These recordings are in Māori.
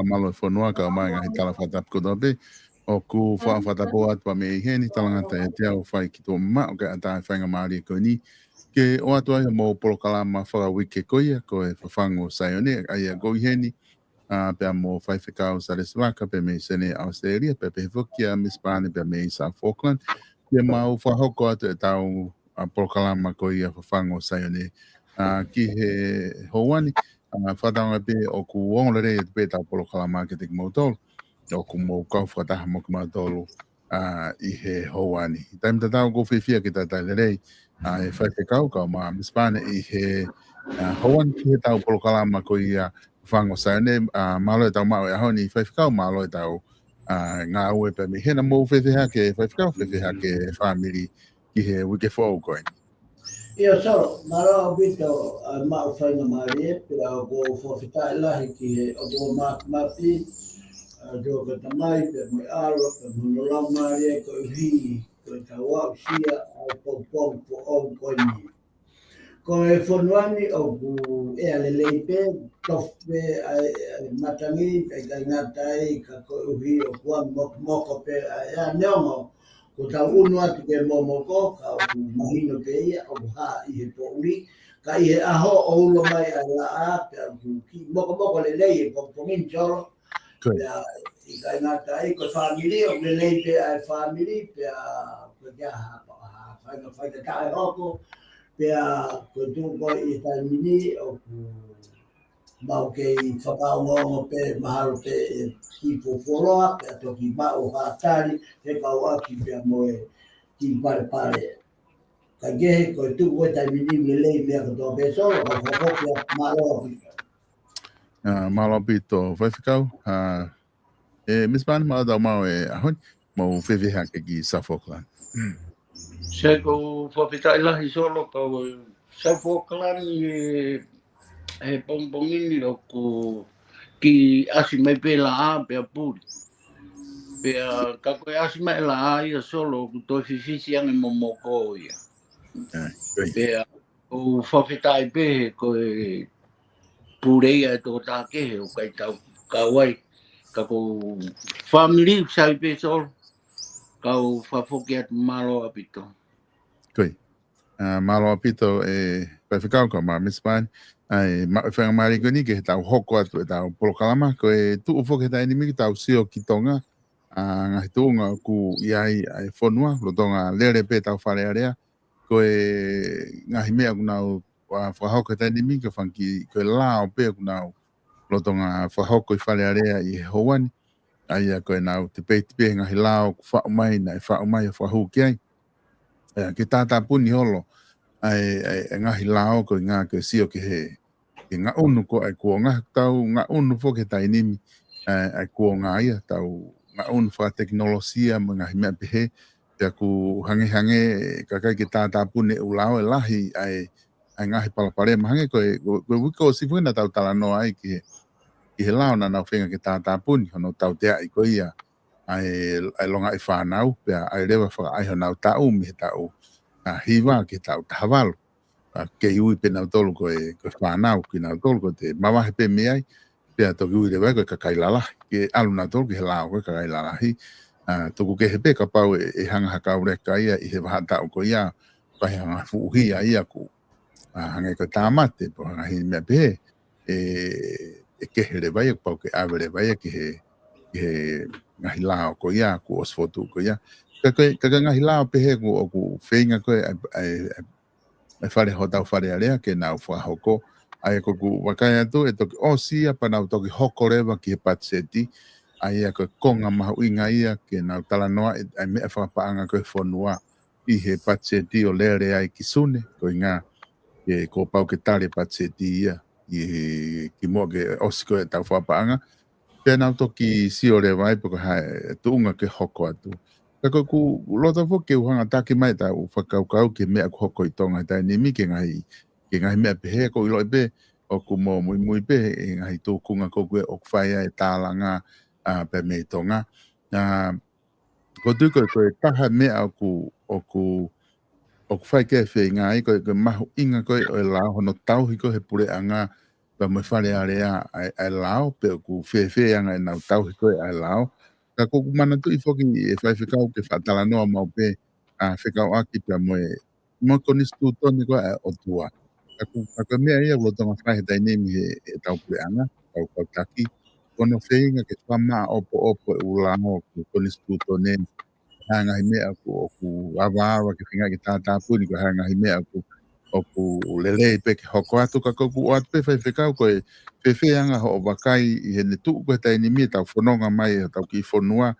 Malo e whanua ka mai ngahi tala whatap ko dobe o ku whawhatapo atu pa me heni talangata e te au whai ki tō ma o ka atai whainga maari ko ni ke o atu ai mo polokalama whakawike koia ko e whawhango saione ai a goi heni pe mo whai whekau sa le swaka pe me sene Australia pe pe whukia mispane pe me South Auckland ke mau whahoko atu e tau polokalama koia whawhango saione ki he hoani whatanga pe o ku ongore e pe tau polokalama ke te kimoutolo o ku mou kau whataha mo kumautolo I he hoani. Taim ta tau ko whiwhia ki ta talerei e whaikekau kau ma mispane I he hoani ki he tau polokalama ko ia whango saone malo e tau mao e ahoni whaikekau malo e tau ngā ue pe mi hena mou whiwhia ke whaikekau whiwhia ke whamiri ki he wike whau koe. Ia so, mara bito ma faina mari pela go fofita lahi ki o go mapi do ka tamai pe mo alo pe mo la mari ko vi ko tawa sia au pom o ko ni ko e fonwani o ku e ale leipe tofe matangi pe ka ngatai ka ko vi o kwa mo ko pe ya neongo ko ta uno atu ke momoko ka mahino pe ia o ha I he pouri ka I he aho o ulo mai a la a pe ki moko le lei po min choro ya I ka ngata I ko family o le lei pe a family pe a ko ya ha fa ta roko pe a ko tu ko I ta mini o mau ke whakaongo pe maharo pe ki foforoa pe ato ki mao hatari he kaua ki pe moe ki pare ka gehe ko tu ko ta mini lei me ko be so ko ko malo malo pito whaiwhikau e mispane ma da mau e ahon mo whiwhiha ke ki South Auckland. Se ko whawhita ilahi solo ko South Auckland e pompongini o ko ki asi mai pe la a pe puri pe ka ko asi mai la a ia solo ko to fifisi ang momoko ia pe o whawhitai pe ko pureia to ta ke o kai tau ka wai ka ko family sai pe solo ka o whafokia malo apito koi malo apito e whaiwhikau ka ma mispane ai whanga mari ko ni ke tau hoko atu e tau polokalama ko e tu ufo ke tai nimi ki tau sio ki tonga ngahi tuunga ku iai ai whonua lo tonga lere pe tau whare area ko e ngahi mea kunau whahoko tai nimi ka whanki ko e lao pe kunau lo tonga whahoko I whare area I houani ai ko e nau te pe ngahi lao ku whaumai na e whaumai o whahu ki ai ke tata puni holo ai ngahi lao ko ngā ko sio ki he ngā unu ko ai kuonga tau ngā unu fo ke tai nimi ai kuonga ia tau ngā unu wha teknolosia mga himea pehe te aku hange kakai ki tātā pune ulao e lahi ai ngahi palapare mahange ko wiko o sifuina tau tala noa ai ki ki he lao na nau whenga ki tātā puni, hono tau tea i ko ia, ai longa i whanau, pia ai rewa whaka ai honau tau mi he tau, hiwa ki tau tahawalo, ke iui pe nau tolu ko e whanau ki nau tolu ko te mawahe pe me ai, pia toki ui rewa ko kailalahi, ke alu nau tolu ki he lao ko kailalahi, toku ke he pe ka pau e hanga hakau reka ia, i he waha tau ko ia, pahi hanga fuuhi ia ku, hanga ko tāmate, po hanga hi mea pe e ke he rewa ia, pau ke awe rewa ia ki he ngahi lao ko ia, ku osfotu ko ia. Kaka ngahi lao pehe ku whenga koe ai whare hotau whare area ke nau whahoko. Ai ko ku wakai atu e toki osia pa nau toki hoko rewa ki he patseti. Ai ko konga mahu inga ia ke nau talanoa ai mea whapaanga koe whonua i he patseti o lere ai ki sune. Ko inga ke ko pau ke tare patseti ia ki mua ke osi koe tau whapaanga. Pea nau toki si o rewa ai poko hae tuunga ke hoko atu. Kako ku lota fo ke uhanga take mai ta u whakaukau ke mea ku hoko i tonga tai nimi ke ngahi mea pehe ko ilo pe o ku mo mui pe e ngahi tūkunga ko kue o kwhaia e tālanga pe mei tonga. Ko tuko ko e taha mea o ku whai ke whi ngā i ko mahu inga ko e lao hono tauhi ko he pure anga pa me whare area ai lao pe o ku whi anga e nau tauhi ko e ai lao. Ka koku mana tu i whoki e whai whikau ke whatala noa mau pe whikau aki pia mo konistu toni koe e otua. Ka mea ia ulotonga whai he nemi e tau pureanga, tau kautaki. Kono whenga ke whamaa opo e ulamo ku konistu toni hanga hi mea ku awa ke whinga ki tātā puni ko hanga hi mea o ku lelei pe ke hoko atu ka koku o atu pe whai whikau koe whewheanga ho o wakai i he ne tuu koe tai ni mi tau whanonga mai e tau ki whanua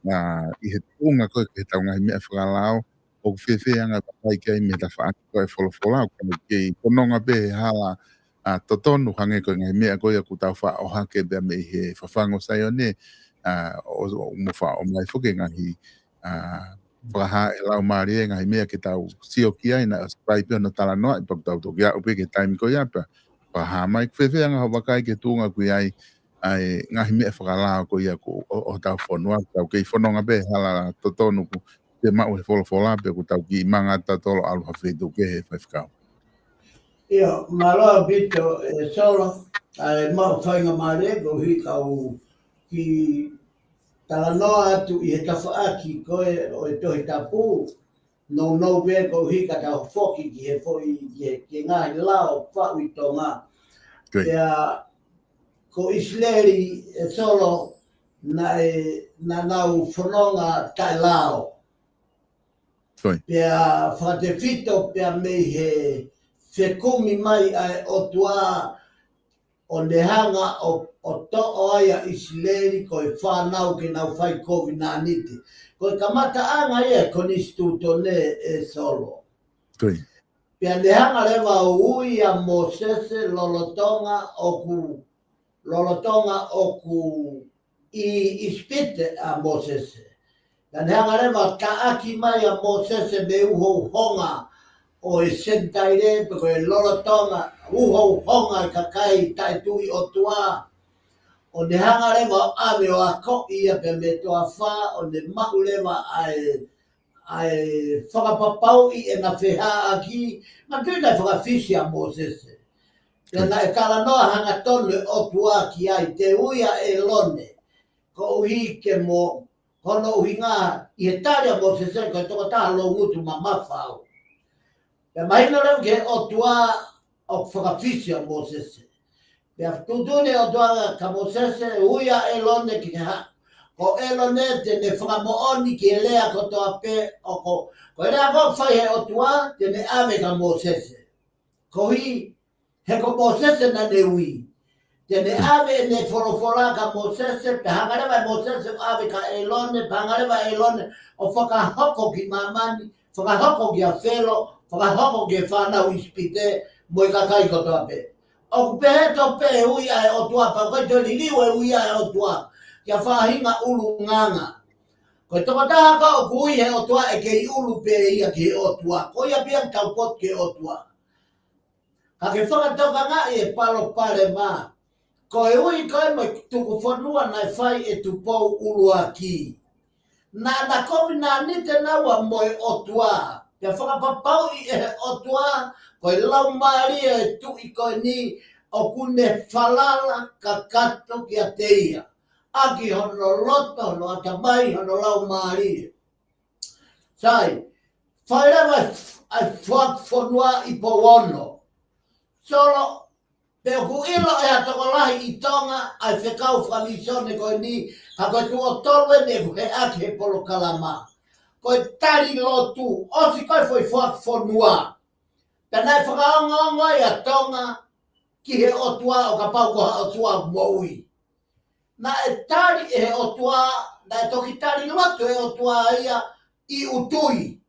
i he tuunga koe ke tau ngahi mea whakalao o ku whewheanga wakai kei me ta whaaki koe wholofolau kama kei whanonga pe he hala totonu hange koe ngahi mea koe ku tau wha o hake bea me he whawhango sai o ne o mwha o mai whuke ngahi whaha e lau maari e ngahi mea ke tau sio ki ai na spai pia no tala noa i pak tau toki au pe ke taimi ko iapa whaha mai kwewheanga ho wakai ke tuunga kui ai ngahi mea whakalao ko ia ku o tau whanua tau kei whanonga pe hala totonu ku te mau he wholofola pe ku tau ki mangata tolo alu hawhitu ke he whaiwhikau. Ia, maroa bito e solo, mau whainga maare ko hikau ki talanoa atu i he tawhaaki koe o e tohi tapu, no be ko hika tau whoki ki he whoi ki ngahi lao whau i tonga. Ia, ko Isleri e solo na nau whanonga tai lao. Pea whakatewhito pea mei he whekumi mai ai o tua o nehanga o to'o aia Isleri ko e whanau ke nau whai COVID-19. Ko e kamata anga ia konistu tone e solo. Pea nehanga lewa ui a Mosese lolotonga oku i spite a Mosese. Dan hanga lewa taaki mai a Mosese me uho honga o e sentaire peko e lolotonga uho honga i kakai taitui o tua. O ne hanga lewa ame o a ko ia pe me toa wha o ne mau lewa ai whakapapau i e na wheha aki ma tui tai whakawhisi a Mosese. Ia na e kala noa hanga tonu o tua ki ai te uia e lone ko uhi ke mo kono uhi ngā i he tari a Mosese ko e toka taha lo ngutu ma mawhau. Ia mahina rau ke o tua o whakawhisi a Mosese. Ia tutune o tua ka Mosese uia e lone ki ha ko elone te ne whakamooni ki e lea ko toa pe o ko e rea ko whai he o tua te ne ave ka Mosese. Ko hi he ko Mosese na ne ui. Te ne ave ne wholofora ka Mosese pe hangarewa Mosese ave ka elone pe hangarewa elone o whakahoko ki mamani, whakahoko ki a whelo, whakahoko ki e whanau ispite mo i kakai ko toa pe. O ku pehe to pe ui ai o tua pa koe te liliu ui ai o tua. Kia whahinga ulu nganga. Ko toka taha ka o kui he o tua e kei ulu pe ia ki o tua. Ko ia pia tau pot ke o tua. Ka ke whakatoka nga i e palo pare mā. Ko e ui kai mai tuku whanua nai whai e tu pou urua ki. Na komi nā nite naua moe otua. Te whakapapau i e otua, koe lau maaria e tu i koe ni o kune whalala ka kato ki a teia. Aki hono loto, hono atamai, hono lau maaria. Sai, whaerewa ai whanua i po ono. Solo, te oku ilo e atoko lahi i tonga ai whekau whamisone koe ni ka koe tu o tolwe ne he ake he polo kalama. Koe tari lotu, osi koe foi whanua. Tanai whakaongongo i a tonga ki he otua o ka pau koha otua moui. Na e tari e he otua, na e toki tari lotu e otua ia i utui.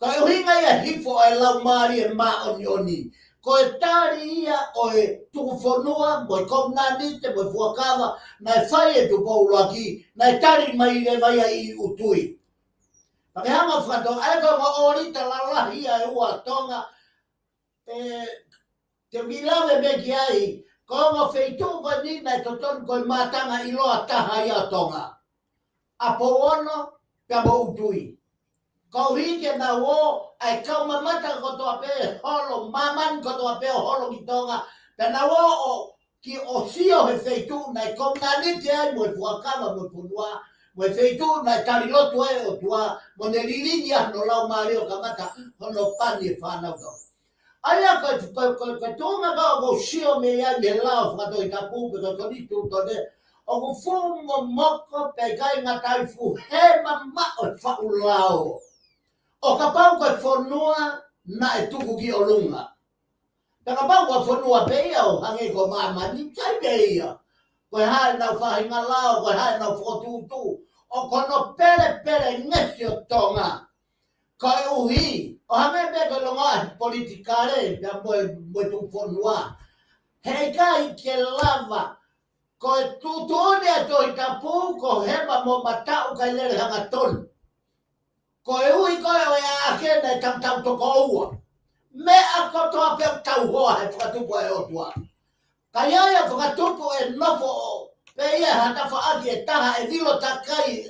Koe uhinga ia hifo e lau maari e maa oni oni. Ko e tari ia o e tuku whanua, mo e komnanite, mo e fuakawa, na e whai e tu paulua ki, na e tari mai le vai i utui. Pake hanga whakato, e ko ma orita lalahi ia e ua tonga, te milawe me ki ai, ko ma feitu pa ni na e totonu ko e matanga i loa taha ia tonga. A po ono, pia mo utui. Kau hike na wo ai kau mamata ko to ape holo maman ko to ape holo ki tonga pe na wo o ki o sio he feitu na ko na ni te ai mo fuakava mo punua mo feitu na tari lotu e o tua mo ne lilinia no lau mario kamata hono pani fana ko aya ko tonga ko sio me ya me lau fa to itapu ko to ni tu to de o ko fumo moko pe kai na tai fu he mama o fa ulao. O ka pau koe whanua na e tuku ki o lunga. Ka pau koe whanua peia o hange ko mamani, tai peia. Koe hae nau whahinga lao, koe hae nau whotutu. O kono pere ngesi o tonga. Koe uhi, o hange me koe longa politikare, pia moe tu whanua. Hei kai ke lava, koe tutune a toi tapu, ko hema mo matau kai lere hanga tonu. Ko e ui koe o e ake nei tau toko ua. Me a koto a peo tau hoa he whakatupu e otua. Ka iaia whakatupu e nofo o pe ia hata whaaki e taha e vilo takai.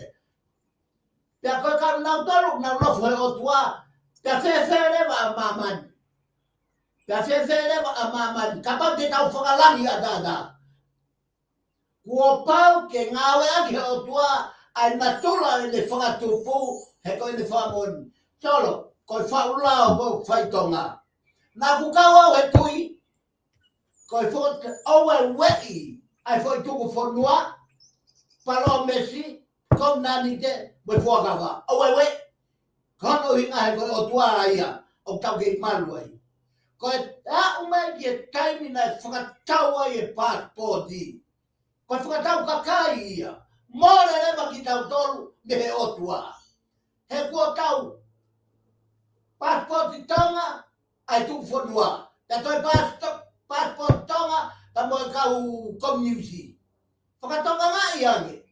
Pea koe ka nau tolu na nofo he otua. Pea whewherewa a mamani. Pea whewherewa a mamani. Ka pau te tau whakalangi a dada. Kua pau ke ngawe aki he otua ai matula e ne whakatupu he koe ni whamoni. Solo, koe whaulao koe whaitonga. Nā kukau au he tui, koe whote au e wei, ai whoi tuku whanua, palo mesi, kom nani te, moi whakawa. Au e wei, kono hinga he koe o tuara ia, o tau ke malu ai. Koe a umai ki e taimi na e whakatau ai e passporti. Koe whakatau kakai ia, mōre rewa ki tau tolu, me he o tuara. He kua tau passport tonga ai tu whanua. Te toi passport tonga ta moe kau community. Whakatonga ngai ange.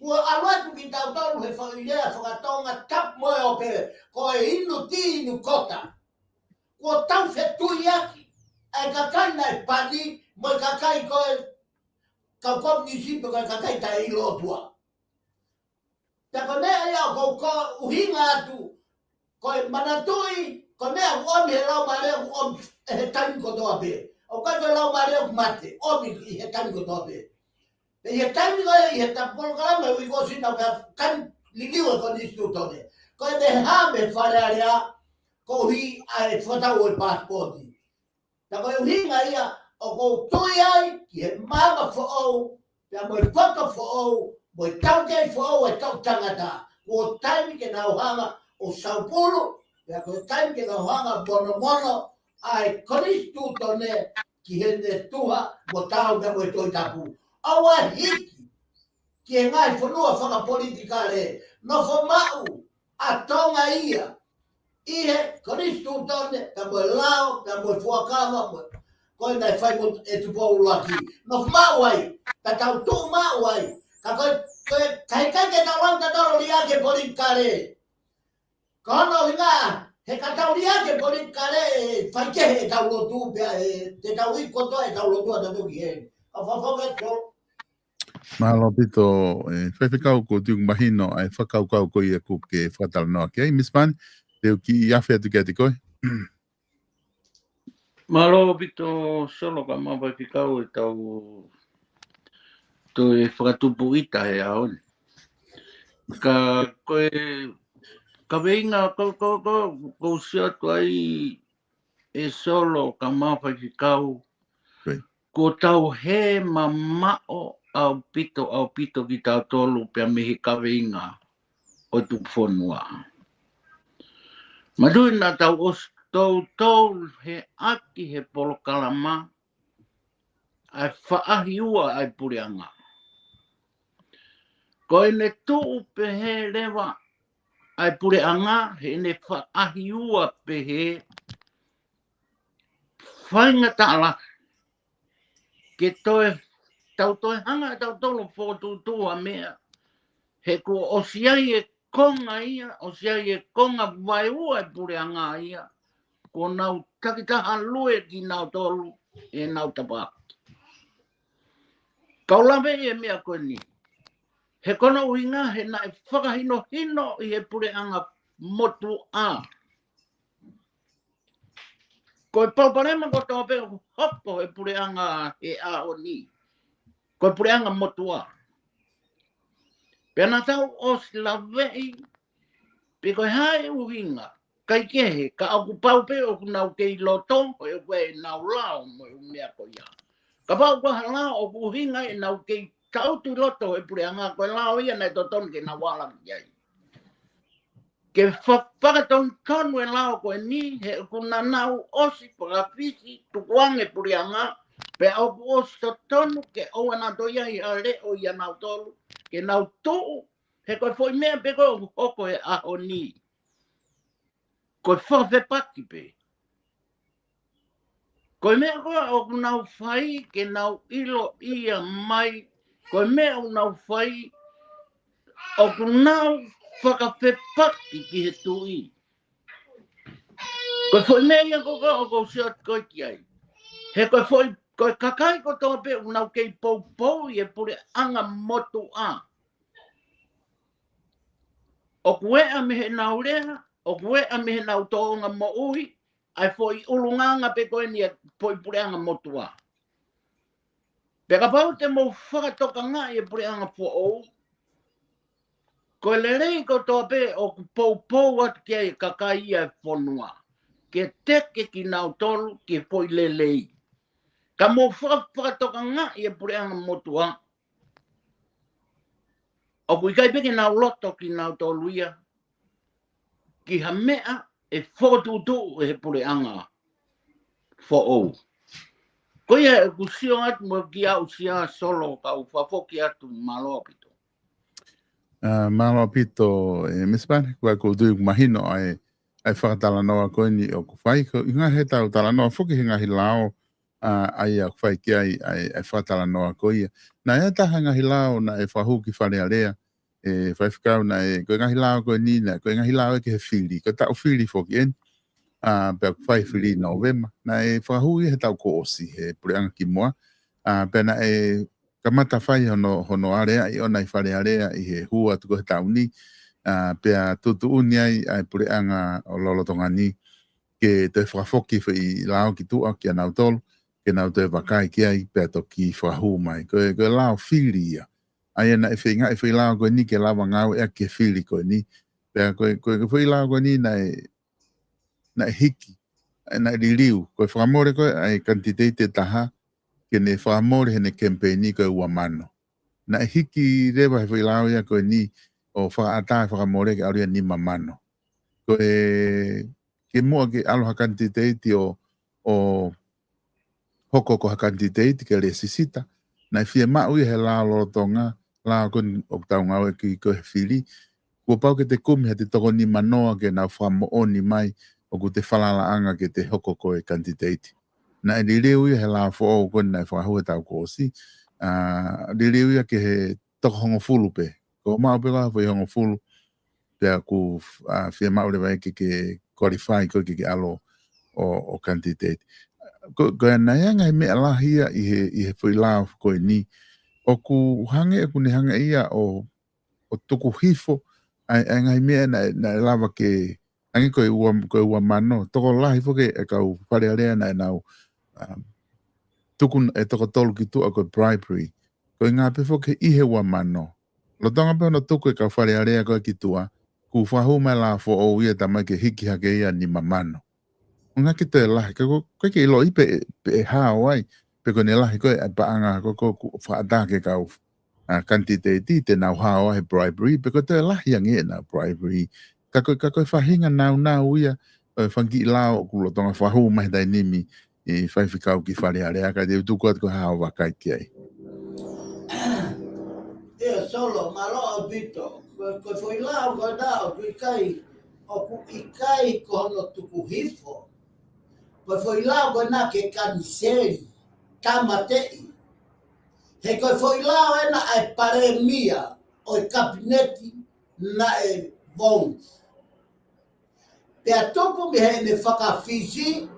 Kua alua tu ki tau tolu he whairea whakatonga tap moe o pere. Ko e inu ti inu kota. Kua tau whetui aki. Ai kakai nai pani moe kakai koe kau community pe koe kakai ta ilo tua. Te ko mea ia ko uhinga atu, ko manatui, ko mea uomi he lau mareo uomi he tani ko toa pe. O kato lau mareo mate, omi he tani ko toa pe. Te he tani ko i he tapolo kalama ui ko sina ka tani liliwa ko nistu tone. Ko e me hame wharearea, ko uhi ai whatau e passporti. Te ko uhinga ia, o ko tui ai, ki he mama whaou, te mo e poto whaou, moi tau kei whao e tau tangata. Ko taimi ke nau hanga o Sao Paulo, pia ko taimi ke nau hanga mono ai koristu tone ki hene tuha mo tau me mo e toi tapu. Awa hiki, ki e ngai whanua whaka politikare, no whamau a tonga ia. Ihe koristu tone, ka mo e lao, ka mo e fuakawa, koe nai whai mo e tupo ulaki. No whamau ai, ka tau tu mau ai. Kai ke tau lau te toro lia ke politikare. Kono hinga, he ka tau lia ke politikare, whai ke he tau lotu, te tau i kotoa e tau lotu a tatu ki he. Mahalo pito whaiwhikau ko tiung mahino ai whakaukau ko ia ku ke whatalanoa ke. Miss Pan, teo ki iawhi atu kia te koe. Malo pito solo ka mawai pikau e tau to e whakatupu ita he aon. Ka koe ka veinga ko sia tu ai e solo ka mawai pikau ko tau he mamao au pito ki tau tolu pia mihi ka veinga o tu whonua. Madui na tau os tau he aki he polo kalama ai whaahi ua ai pureanga. Ko ene tuu pe he lewa ai pureanga he ne whaahi ua pe he whainga taala ke toi tau toi hanga tau tolo whotutua mea he ko osiai e konga ia, osiai e konga vai ua e pureanga ia ko nau takitaha lue ki nau tolu e nau tapa. Kaulawe e mea koe ni. He kono uinga he na e whakahino hino i he pureanga motu a. Koe pauparema ko tau peo hoko he pureanga he a o ni. Koe pureanga motu a. Pena tau o sila vei, pe koe hae uinga, kai kehe, ka aku pau peo ku nau kei loto, koe koe nau lao mo mea ko ia. Ka pau koe halao o ku hinga e nau kei tautu loto e pureanga koe lao ia nei toton ke na wala ki ai. Ke whakaton tonu e lao koe ni, he kuna nau osi pakawhisi tukuange pureanga, pe au osi tonu ke oa na toia i a leo i a nau tolu, ke nau tuu, he koe foi mea pe koe hoko e aho ni. Koe whawhe paki pe. Koe mea koe o nau whai ke nau ilo ia mai, koe mea o nau whai o nau whakawhepaki ki he tui. Koe foi mea ia koe o kou siat koe ki ai. He koe foi, koe kakai ko toa pe o nau kei pou i e pure anga motu a. O kuea me he nau rea, o kuea me he nau toonga mo ui, ai foi ulunganga pe koe ni e foi pure anga motu a. Peka pau te mo whakatoka ngā i e pure anga po ou, koe lerei ko toa pe o pou atu kia i kakai ia e whonua. Ke teke ki nau tolu ki foi lelei. Ka mo whakatoka ngā i e pure anga motu a. O kui kai peke nau loto ki nau tolu ia, ki ha mea e whotutu e he pure anga fo ou. Koe e kusio atu mo ki au sia solo ka uwhafoki atu maloa pito. Maloa pito, Miss Pan, kua ko tui mahino ai whakatala noa koe ni o kuwhai. Ko inga he tau tala noa whuki he ngahi lao ai a kuwhai ki ai whakatala noa koe. Na ea taha ngahi lao na e whahuki wharea rea. E whaiwhikau na e koe ngahi lao koe ni na koe ngahi lao e ke he whiri. Ko tau whiri whoki en. Pea kuwhai whiri na ovema. Na e whahui he tau ko osi he pureanga ki moa. Pea na e kamata whai hono area i ona i whare area i he hua tuko he tau ni. Pea tutu uni ai pureanga o lolotonga ni. Ke te whakafoki i lao ki tua ki anau tolu. Ke nau te wakai ki ai pea to ki whahu mai. Koe lao whiri ia. Ai na e whinga e whi lao koe ni ke lawa ngau e ke whiri koe ni. Pea koe whi lao koe ni na hiki, na ririu. Koe whakamore koe ai kantiteite taha, ke ne whakamore he ne kempeni koe ua mano. Na hiki rewa he whailau ia koe ni o whakaatai whakamore ke auria ni mamano. Koe ke mua ke aloha kantiteite o hoko ko ha kantiteite ke le sisita, na whia mau he lao lorotonga, lao koe o tau ngau e ki koe whiri, kua pau ke te kumi he te toko ni manoa ke nau whakamooni mai, o ku te whalalaanga ke te hoko koe kantiteiti. Na e ririu ia he la fo koe nai whakahua tau kōsi. Ririu ia ke he toko hongo fulu pe. Ko mau pe kaha whai hongo fulu. Pea ku whia maure vai ke qualify koe ke alo o kantiteiti. ko nai ngai me alahia i he foi la ko ni o ku hange ku ni hanga ia o tuku hifo ai ngai me na lava ke angi ko ua mano toko la hifo ke e ka u pare ale na tuku e toko tolu ki tu ko bribery ko ngā pe fo ke ihe ua mano lo tonga pe no tuku e ka pare ale ko ki tua ku fahu mai la fo o ia tamai ke hiki hake ia ni mamano nga ki te lahi, ko ke ilo i pe hawai, pe ko ne lahi ko e paanga ko whaatake kau kanti te nau hawai bribery, pe ko te lahi angi e na bribery, ka koe whahinga nau ia, whangi lao ku lo tonga whahu mai dai nimi, i whaiwhikau ki whare area, ka te utuku at ko hawa kai ki ai. Ia solo, malo bito, ko foi lao ko dao, ku ikai ko hono tuku hifo, ko foi lao ko na ke kaniseri, tamatei. He ko foi lao e na ai paremia, o kabineti na e bonds. Pea topo mi he me whakawhisi,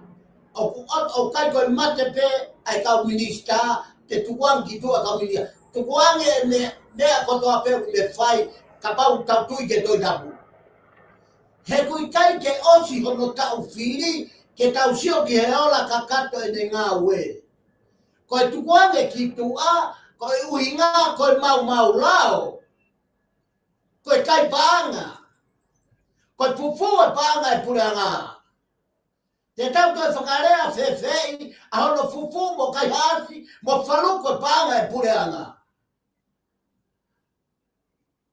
o kai ko mate pe ai kau minista, te tukuangi tua kau minista. Tukuangi e mea kotoa pe me whai, ka pau tau tui ke toi tapu. He kui kai ke osi hono tau whiri, ke tau sio ki he ola ka kato e ne ngā ue. Koe tukuange ki tua, koe uhinga, koe mau lao. Koe kai paanga. Koe fufu e paanga e pureanga. Te tau koe whakarea whewhei, a hono fufu mo kai hasi, mo whaluko e paanga e pureanga.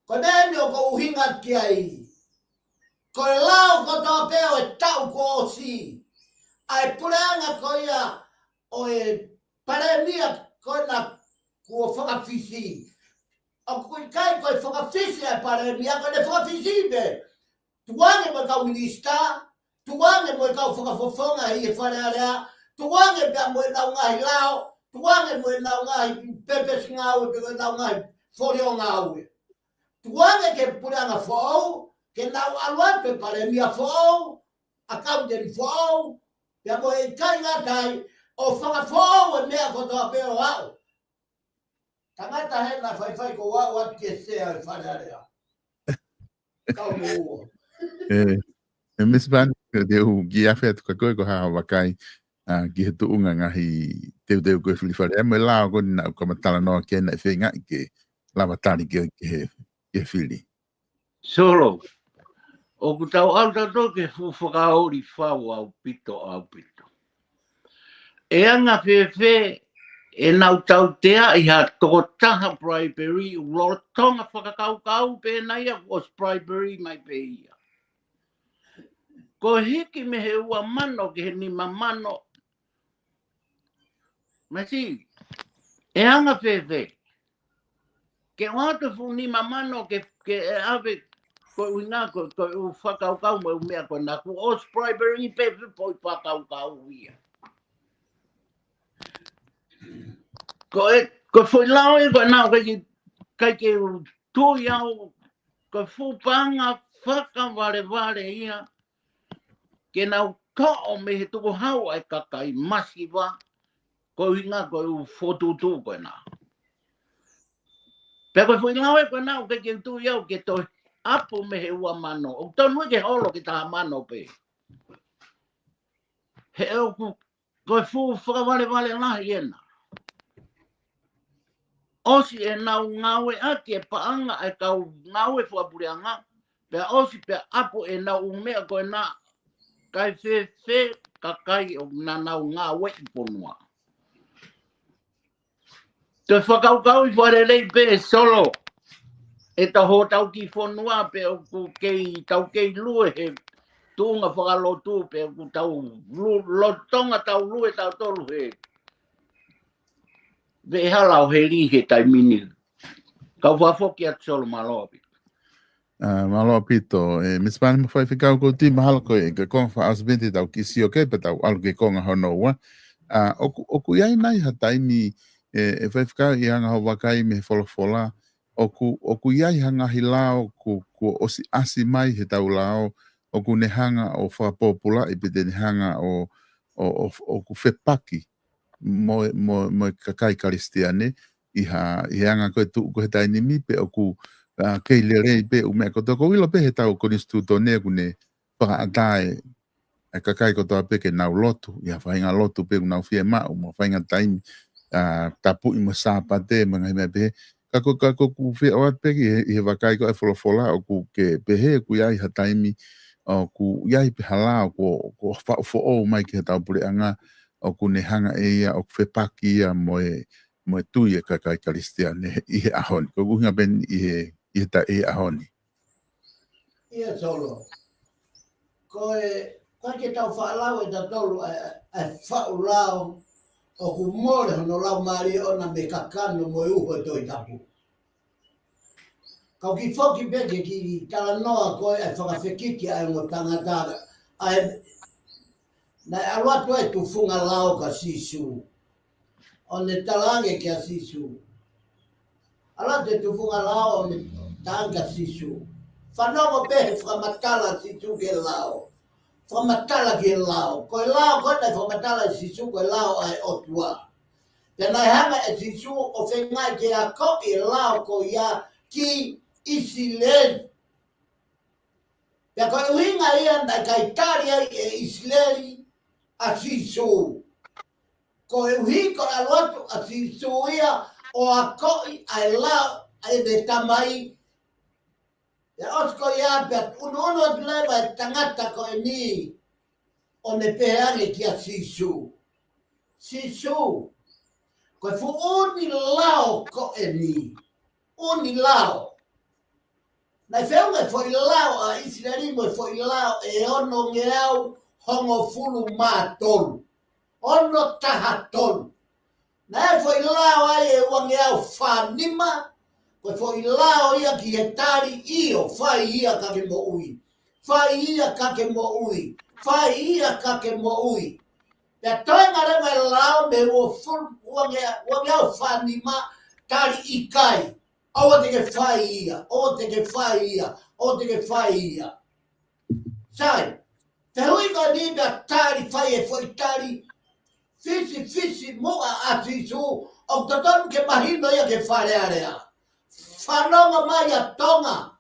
Koe meni o ko uhinga ki ai. Koe lao kotoa peo e tau ko osi. Ai pureanga koe ia o e paremia koe na kua whakawhisi. O koe kai koe whakawhisi ai paremia, koe ne whakawhisi be. Tuange mo kau minista, tuange mo kau whakafofonga hi e wharearea, tuange pia mo e nau ngahi lao, tuange mo e nau ngahi pepes ngau, pe koe nau ngahi whorio ngau. Tuange ke pureanga whau, ke nau aluatu e paremia whau, akauteri whau, pia mo e kai ngatai, o whakawhau e mea kotoa peo au. Tangata he na whaiwhai ko wau atu ke sea e wharearea. Kau mo ua. Miss Van, te u ki awhia tuka koe ko haha wakai, ki he tuunga ngahi teu koe whiwhare. E me lao ko nina uka matala noa ke na e whenga i ke lawa tari ki he whiri. Solo, o ku tau au tato ke whakaori whau au pito. E anga whewhe, e nau tau tea i ha toko taha bribery, loro tonga whakakau pe nei a was bribery mai pe ia. Ko hiki me he ua mano ke he nima mano. Masi, e anga whewhe. Ke wata fu nima mano ke e ave ko uinga ko u whakakau mo mea ko na ku os bribery pe po whakakau ia. Ko foi lao e ko nao kai ke tu iau ko fupanga whaka vare ia ke nau kao me he tuku hau ai kakai masiwa ko inga ko u fotutu ko na. Pe ko foi lao e ko nao ke tu iau ke to apu me he ua mano. O tonu ke holo ki taha mano pe. He o ko fu whaka vare lahi iena. Osi e nau ngawe ati e paanga e kau ngawe whapureanga. Pea osi pea apo e nau umea koe na kai whewhe kakai o na nau ngawe i ponua. Te whakaukau i wharelei pe solo. E taho tau ki whanua pe o ku kei tau kei lue he tunga whakalotu pe o ku tau lotonga tau lue tau tolu he. Ve halau he rihe tai mini. Kau whafoki at solo malopi. Malo pito, Miss Van mo fai fikau ko ti mahalo ko e ka kong fa asbenti tau kisi o ke pe tau alu ke konga hono wa. Oku iai nai hatai ni e fai fikau i hanga ho wakai me folofola. Oku iai hanga hi lao ku osi asi mai he tau lao. Oku ne hanga o whapopula i pete ne hanga o o ku whepaki mo kakai karistiane i anga koe tu ko he tainimi pe o ku kei lere pe u me ko toko ilo pe he tau ko instituto ne kune whakaatai e kakai ko toa pe ke nau lotu ia whainga lotu pe nau fie mau mo whainga taimi tapu i mo sāpate mga hime pe kako ku fie oat pe ki he wakai ko e wholofola o ku ke pehe ku iai ha taimi o ku iai pe halao ko whao o mai ki he tau pure anga o ku ne hanga e ia o ku whepaki ia mo e tui e kakai karistiane i he ahoni ko kuhinga ben i he ta e ahoni Ia solo. Koe ke tau whaalau e ta tolu e whaulao o ku mole hono lau maari ona me kakano mo e uho e toi tapu. Kau ki whoki beke ki tala noa koe e whakawhekiki ai mo tangata ai na alwatu e tu funga lau ka sisu. O ne talange ki a sisu. Alwatu e tu funga lau o ne tanga sisu. Whanongo pehe whamatala sisu ke lau. Whamatala ke lau. Koe lau koe nei whamatala sisu koe lau ai otua. Pena hanga e sisu o whengai ke a ko i lau ko ia ki isi leli. Pea koe uhinga ia na kai tari ai e isi leli a sisu. Koe uhiko alwatu a sisu ia o a ko i ai lau ai ne tamai. Ya osko ya bet uno leva tangata ko ni o ne peare ki a sisu. Sisu. Ko fu uni lao ko ni. Uni lao. Na fenga foi lao a Israelimo foi lao e ono ngeau hongo fulu matol. Ono tahatol. Na foi lao ai e wangeau fanima. Koe foi lao ia ki he tari io, whai ia ka ke mo ui. Whai ia ka ke mo ui. Whai ia ka ke mo ui. Pea toenga rewa e lao me wangea whanima tari i kai. Awa te ke whai ia, o te ke whai ia, o te ke whai ia. Sai, te hui ka ni mea tari whai e foi tari. Fisi moa a sisu, o tatonu ke mahino ia ke wharearea. Whanonga mai a tonga.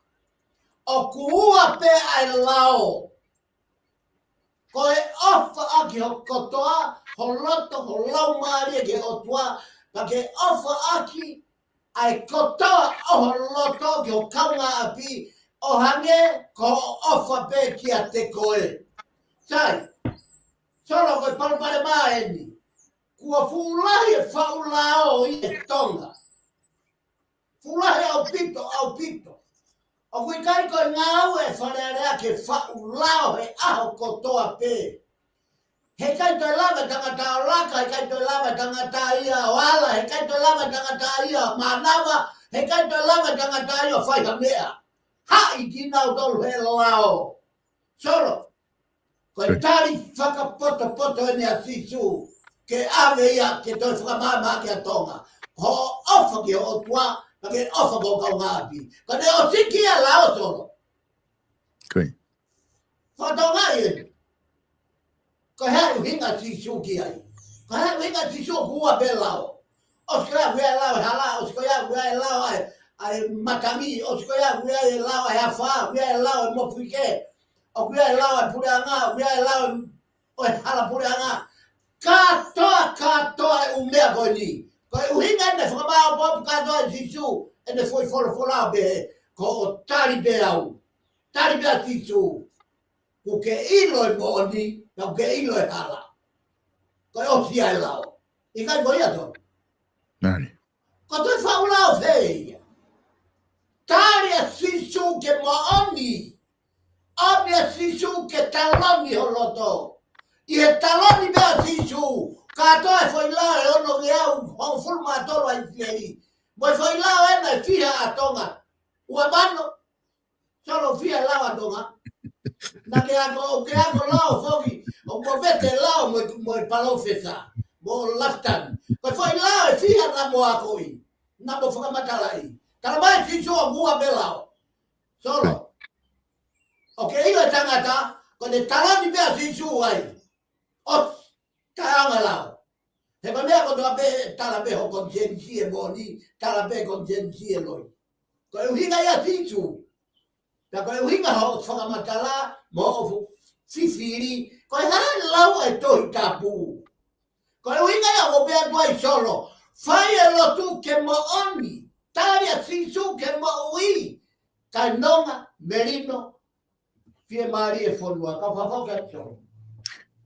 O kuua pe ai lao. Koe ofa aki ho kotoa, ho loto, ho lau maari ke otua, ka ke ofa aki ai kotoa o ho loto ke ho kaunga api, o hange ko ofa pe ki a te koe. Sai, solo koe palpare maa eni, kua fuulahi e whaulao i e tonga. Fulahe au pito. O kui kai koe ngau e wharearea ke whaulao he aho kotoa pe. He kai toi lava tangata o laka, he kai toi lava tangata ia o ala, he kai toi lava tangata ia o manawa, he kai toi lava tangata ia o whaiha mea. Ha i ki nau tolu he lao. Solo, koe tari whakapoto ene a sisu, ke ave ia ke toi whakamama ke a tonga. Ho ofa ki o tua, ke ofa ko kau ngapi. Ka te o siki a lao solo. Koe. Whatonga i. Ka hea hinga sisu ki ai. Ka hea hinga sisu kua pe lao. Osko ya wea lao hala, osko ya wea lao ai matami, osko ya wea lao ai hafa, wea lao ai mopuike. O wea lao ai pureanga, wea lao ai hala pureanga. Katoa e umea koe ni. Koe uhinga ne whakamao popu katoa sisu. Ene foi fola be ko o tari be au. Tari be sisu. Ko ke ilo e mooni, na ke ilo e hala. Ko o si ai lao. I kai ko ia to. Nari. Ko te whaulao fei. Tari a sisu ke mooni. Ami a sisu ke taloni ho loto. I he taloni be a sisu. Katoa e foi lao e ono ke au hong fulma tolo ai fieri. Moi foi lao e na fia a tonga. Ua mano. Solo fia lao a tonga. Na ke ako lao foki. O mo vete lao mo palo fesa. Mo laftan. Moi foi lao e fia na mo a koi. Na mo whakamatala. Tala mai si soa mua be lao. Solo. O ke ilo e tangata. Ko te talani bea si su ai. Os. Taonga lao. He ko mea ko toa pe tala pe ho konsensie moni, tala pe konsensie loi. Ko e uhinga ia titu. Ta ko e uhinga ho whakamatala mo ofu fifiri. Ko e hara lau e tohi tapu. Ko e uhinga ia o bea tuai solo. Fai e lotu ke mo oni. Taria sisu ke mo ui. Kai nonga, merino, fie mari e fonua. Ka whawhau ke solo.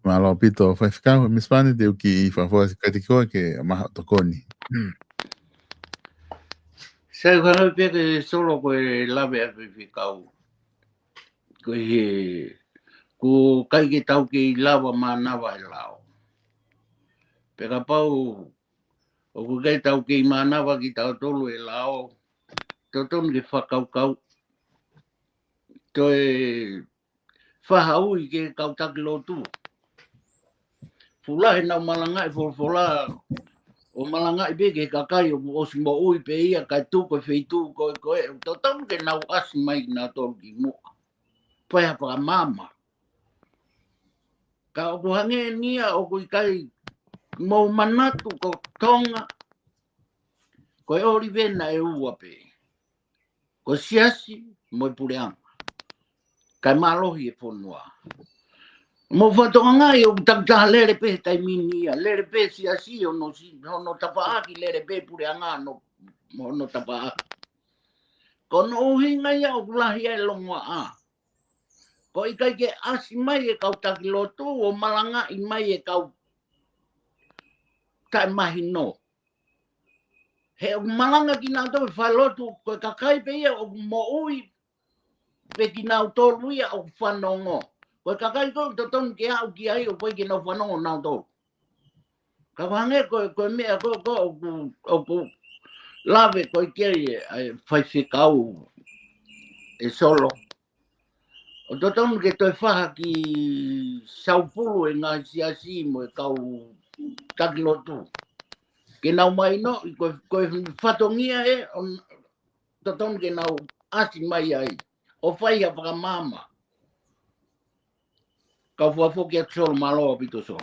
Malo pito fai ficar me spane de o que favor katiko ke maha tokoni. Sai kwana pe ke solo ko e lave a fifikau. Ko he ku kai ke tau ke lava manawa e lao. Pe ka pau o ku kai tau ke manawa ki tau tolu e lao. Toton ke whakaukau. To e whahau i ke kautaki lotu. Fula he nau malanga e fola o malanga i beke kakai o osimo ui pe ia kai tu ko feitu ko e to tam ke nau as mai na to ki mo pa pa mama ka o hange nia o ko kai mo manatu ko tonga ko e ori vena e ua pe ko siasi mo pureang kai malohi e fonua mo fatonga o tanta lere pe tai minia lere pe siasi o no tapaaki lere pe pureanga no tapaaki kono hinga ia o lahi e longa a ko i kai ke asi mai e kau taki lotu o malanga i mai e kau kai mahi no he o malanga ki nā tau whai lotu ko kakai pe ia o mo ui pe ki nā tolu ia o whanongo ko kakai ko to ton ke au ki ai o poi ki nā whanongo nā tau ka wange ko mea ko lave ko i keri e whai whikau e solo. O toton ke toi whaha ki saupulu e ngā siasi mo e kau takilotu. Ke nau mai no, ko e whatongia e, toton ke nau asi mai ai. O whai a whakamama. Kau whafoki a tsolo maloa pito so.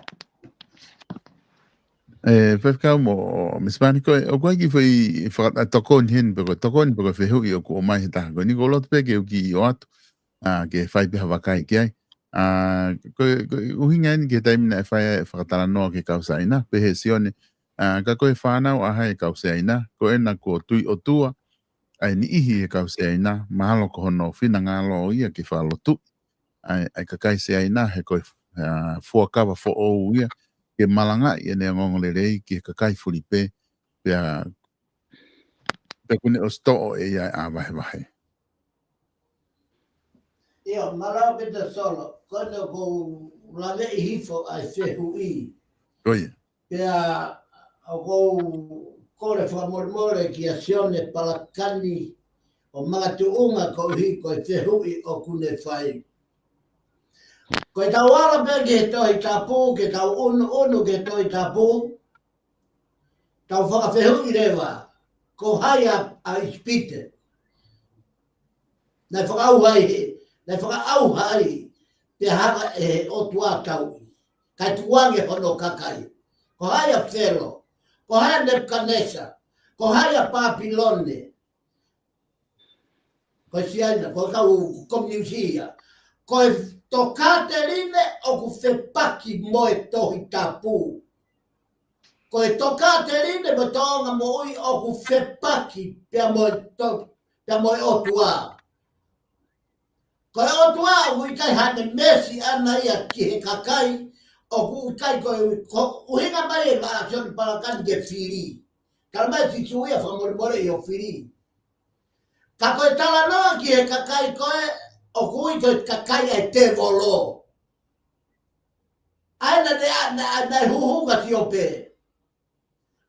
Fai mo mispani ko o ko ki foi tokon hin pero fehu i o ko mai ta ko ni ko lot pe ke ki o at ke fai pe havakai ke ai ko uhinga ni ke time na fai whakatala no ke kausa ina pe he sione ka ko e whana o aha e kausa ina ko e na ko tui o tua ai ni ihi e kausa ina mahalo ko hono fina ngalo ia ke whalotu ai ka kai se ina he ko fuakawa fo o ia ke malanga i ne ngongole rei ki kakai Filipe pe kune o sto e ia a vai. Ia, marau pita solo, kono ko lave i hifo ai fehu i. Oia. Pea o ko kore whamormore ki a sione palakani o mga tuunga ko hi ko i fehu i o kune whai. Ko i tau ala pe ke toi tapu, ke tau unu ke toi tapu, tau whakawhehu i rewa, ko hai a ispite. Nei whakau hai, te haka e o tua tau, kai tuange hono kakai. Ko hai a Fero, ko hai a Nebuchadnezzar, ko hai a Papilone, ko siaina, ko kau komniusia, ko to Katerine o ku whepaki mo e tohi tapu. Ko e to Katerine mo tonga mo ui o ku whepaki pia mo e otua. Ko e otua ui kai hane mesi ana ia ki he kakai o ku kai ko uhinga mai e la action palakani ke whiri. Kala mai si suia whamoremore i o whiri. Ka ko e tala noa ki he kakai ko e o kui ko kakai e te volo. Aina ne huhunga si o pe.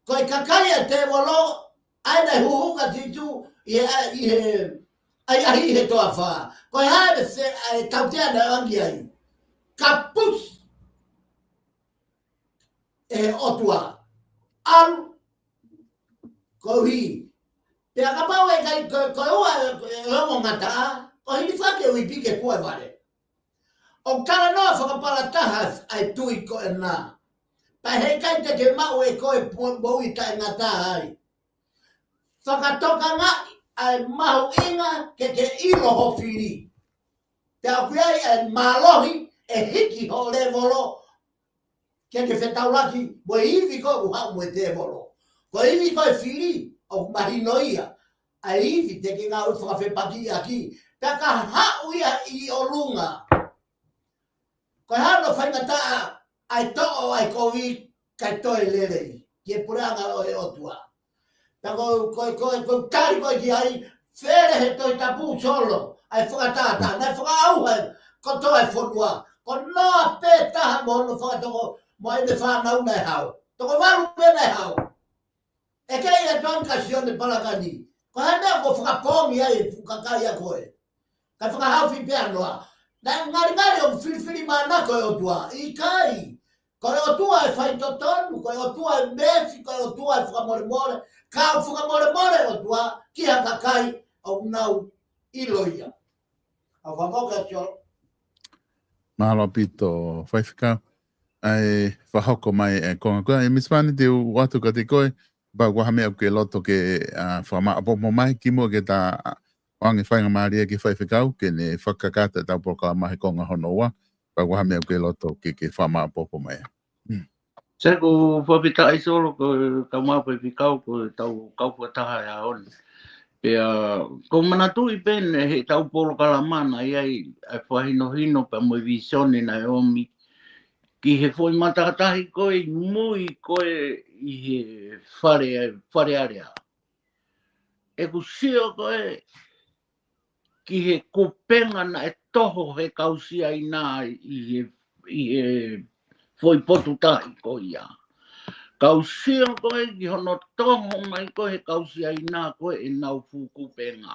Ko kakai e te volo, aina huhunga si tu ai ahi he toa wha. Ko hae se tautea na angi ai. Kapus e otua. Alu ko hi. Te akapau e kai ko ua hongo ngata o hini whake ui pike pua vare. O kala noa whakapala taha ai tui ko e nā. Pa he kai te mau e koe boi tai ngata ai. Whakatoka ngā ai mahu inga ke te ilo ho whiri. Te akuai e malohi e hiki ho le volo ke te whetauraki mo iwi koe uhau mo te volo. Ko iwi koe whiri o mahinoia. Ai iwi te ki ngā whakawhepaki aki. Peka hau ia I o lunga. Ko hano whaingataa ai to'o ai kowi kai toi lelei. Ke puranga o e otua. Tako ko tari ko ki ai fere he toi tapu solo. Ai whakatata. Nei whakauhe ko toi whonua. Ko noa pe taha mo no whakatoko mo ene whanau nei hau. Toko waru pe nei hau. E kei e tonka sione palakani. Ko hana ko whakapongi ai whakakai a koe. Ka whakahauwhi pēr noa. Nā ngari o whiriwhiri mana koe o tua. I kai. Koe o tua e whai totonu. Koe o tua e mefi. Koe o tua e whakamore. Ka whakamore o tua. Ki haka kai au nau iloia. A whamoka tio. Mahalo pito whaifika. Ai whahoko mai e konga koe. E mismani te watu ka te koe. Ba wahame au ke loto ke whama apopo mai. Kimo ke ta... Wangi whainga maria ki whaifekau, ke ne whakakata tau pokala mahi konga honoa, pa wahame au ke loto ke whama popo mai. Se ko whapita ai solo ko tau maa whaifekau ko tau kaupuataha e aon. Pea, ko manatu I pene he tau pokala mana ai whahino pa mo visione na omi. Ki he foi matatahi koe mui koe I he whare area. E ku sio koe, ki he kupenga na e toho he kausia I nā I he foi potu tahi ko ia. Kausia koe ki hono toho mai koe he kausia I nā koe e nau fu kupenga.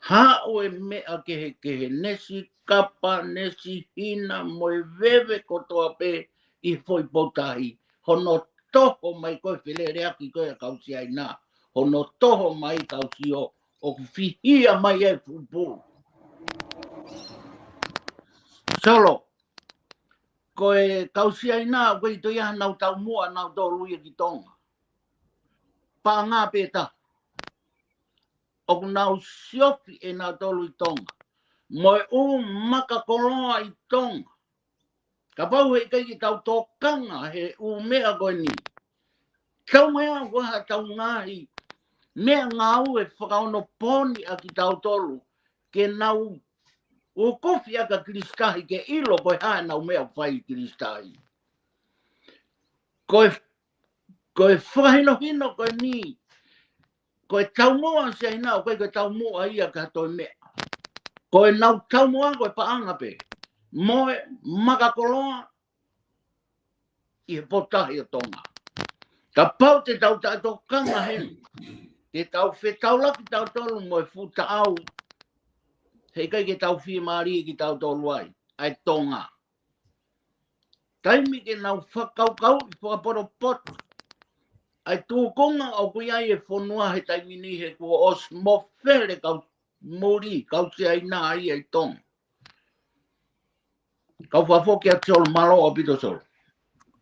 Ha o e mea ke he nesi kapa, nesi hina, mo e wewe kotoa pe I foi potahi. Hono toho mai koe whilereaki koe a kausia I nā. Hono toho mai kausio. O whihia mai e fupu. Solo, koe kausia I nā, koe I toi aha nau tau mua, nau tau luia ki tonga. Pa ngā pēta. O nau siofi e nau tau lui tonga. Moe maka koloa I tonga. Ka pau he kai ki tau tōkanga he mea koe ni. Tau mea koe ha tau ngāhi. Mea ngau e whakaono poni a ki tau tolu, ke nau o kofi aka kristahi ke ilo koe hae nau mea whai kristahi. Koe whahino koe ni, koe tau mua se ai nau, koe tau mua ia ka toi mea. Koe nau tau mua koe paanga pe, moe makakoloa I he potahi o tonga. Ka pau te tau tato kanga henu. Te tau whetau laki tau tolu mo e futa au. Hei kai ke tau whia maari ki tau tolu ai. Ai tonga. Taimi ke nau whakaukau I whakaporo potu. Ai tūkonga o kui ai e whonua he taimi ni he kua os mo where kau muri. Kau se ai nā ai ai tonga. Kau whawhoki a tiolo malo o pito solo.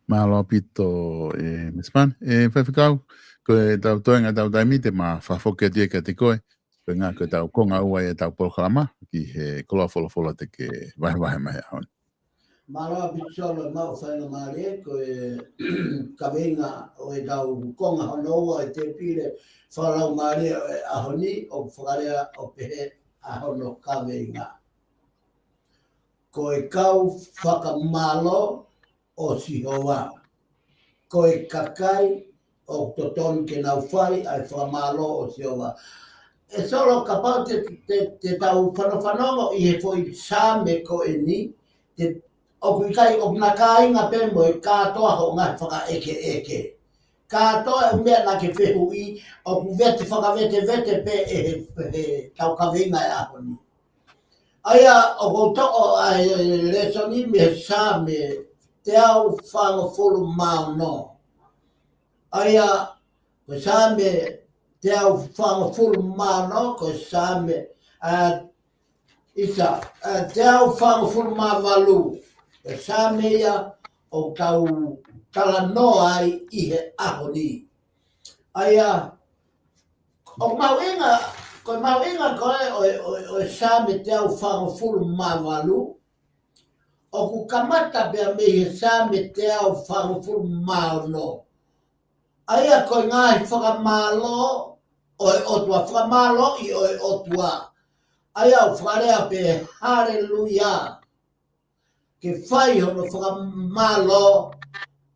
Mahalo pito misman. Whaifekau, koe tau toenga tau taimi te ma whawhoki a tia ka te koe. Koe ngā koe tau konga ua e tau polokalama, ki he koloa wholofola te ke wahe mai haon. Mara bitsola mau whainga maare, koe kawenga o e tau konga honoa e te pire whalau maare o e ahoni o whakarea o pehe ahono kawenga. Koe kau whakamalo o sihoa. Koe kakai o toton ke nau whai ai whakamalo o sihoa. E solo ka pau te tau whanawhanongo I he fwoi sāme ko e ni, o kui kai o na ka inga pembo e kātoa ho ngai whaka eke. Kātoa e mea na ke whehu I, o ku vete whakavete pe e tau kawenga e ahoni. Aia o koutoko ai lesoni me sāme te au whango fulu mau no. Aia ko sāme te au whango fulu mau no, ko sāme te au whango fulu mau walu. Ko sāme ia o tau tala noa ai I he aho ni. Aia, o mauinga koe sa me te au whangafuru mawalu, o ku kamata bea me he sa me te au whangafuru maono. Aia koe ngai whakamalo, oe otua whakamalo I oe otua. Aia o whakarea pe hallelujah. Ke whai hono whakamalo